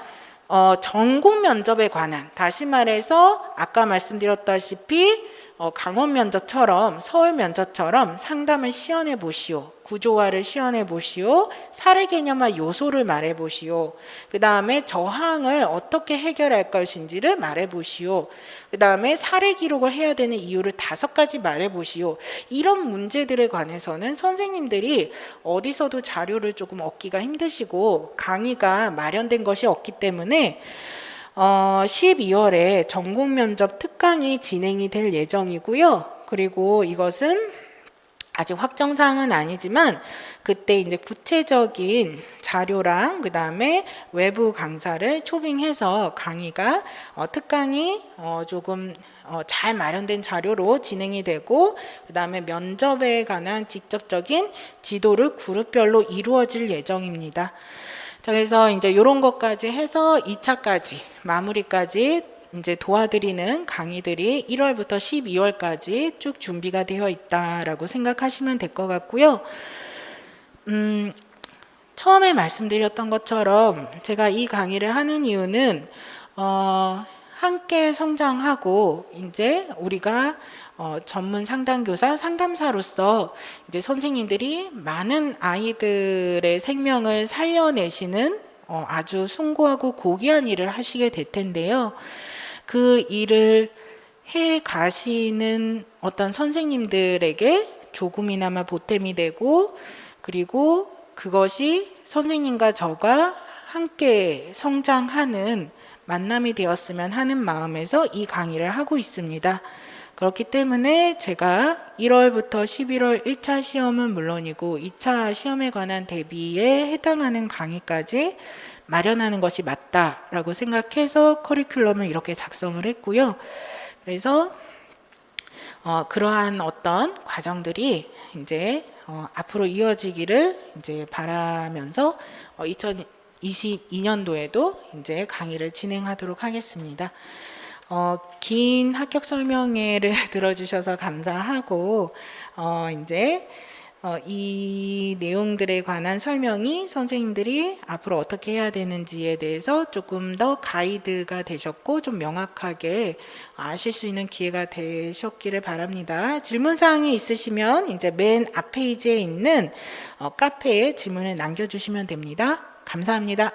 전공 면접에 관한, 다시 말해서 아까 말씀드렸다시피 강원 면접처럼, 서울 면접처럼 상담을 시연해 보시오, 구조화를 시연해 보시오, 사례 개념화 요소를 말해 보시오, 그 다음에 저항을 어떻게 해결할 것인지를 말해 보시오, 그 다음에 사례 기록을 해야 되는 이유를 5가지 말해 보시오. 이런 문제들에 관해서는 선생님들이 어디서도 자료를 조금 얻기가 힘드시고 강의가 마련된 것이 없기 때문에 12월에 전공 면접 특강이 진행이 될 예정이고요. 그리고 이것은 아직 확정사항은 아니지만 그때 이제 구체적인 자료랑 그 다음에 외부 강사를 초빙해서 강의가 특강이 조금 잘 마련된 자료로 진행이 되고, 그 다음에 면접에 관한 직접적인 지도를 그룹별로 이루어질 예정입니다. 자, 그래서 이제 이런 것까지 해서 2차까지 마무리까지 이제 도와드리는 강의들이 1월부터 12월까지 쭉 준비가 되어 있다라고 생각하시면 될 것 같고요. 처음에 말씀드렸던 것처럼 제가 이 강의를 하는 이유는 함께 성장하고 이제 우리가 전문 상담교사, 상담사로서 이제 선생님들이 많은 아이들의 생명을 살려내시는 아주 숭고하고 고귀한 일을 하시게 될 텐데요. 그 일을 해 가시는 어떤 선생님들에게 조금이나마 보탬이 되고, 그리고 그것이 선생님과 저가 함께 성장하는 만남이 되었으면 하는 마음에서 이 강의를 하고 있습니다. 그렇기 때문에 제가 1월부터 11월 1차 시험은 물론이고 2차 시험에 관한 대비에 해당하는 강의까지 마련하는 것이 맞다라고 생각해서 커리큘럼을 이렇게 작성을 했고요. 그래서 그러한 어떤 과정들이 이제 앞으로 이어지기를 이제 바라면서 2022년도에도 이제 강의를 진행하도록 하겠습니다. 긴 합격 설명회를 들어주셔서 감사하고 이제 이 내용들에 관한 설명이 선생님들이 앞으로 어떻게 해야 되는지에 대해서 조금 더 가이드가 되셨고 좀 명확하게 아실 수 있는 기회가 되셨기를 바랍니다. 질문사항이 있으시면 이제 맨 앞 페이지에 있는 카페에 질문을 남겨주시면 됩니다. 감사합니다.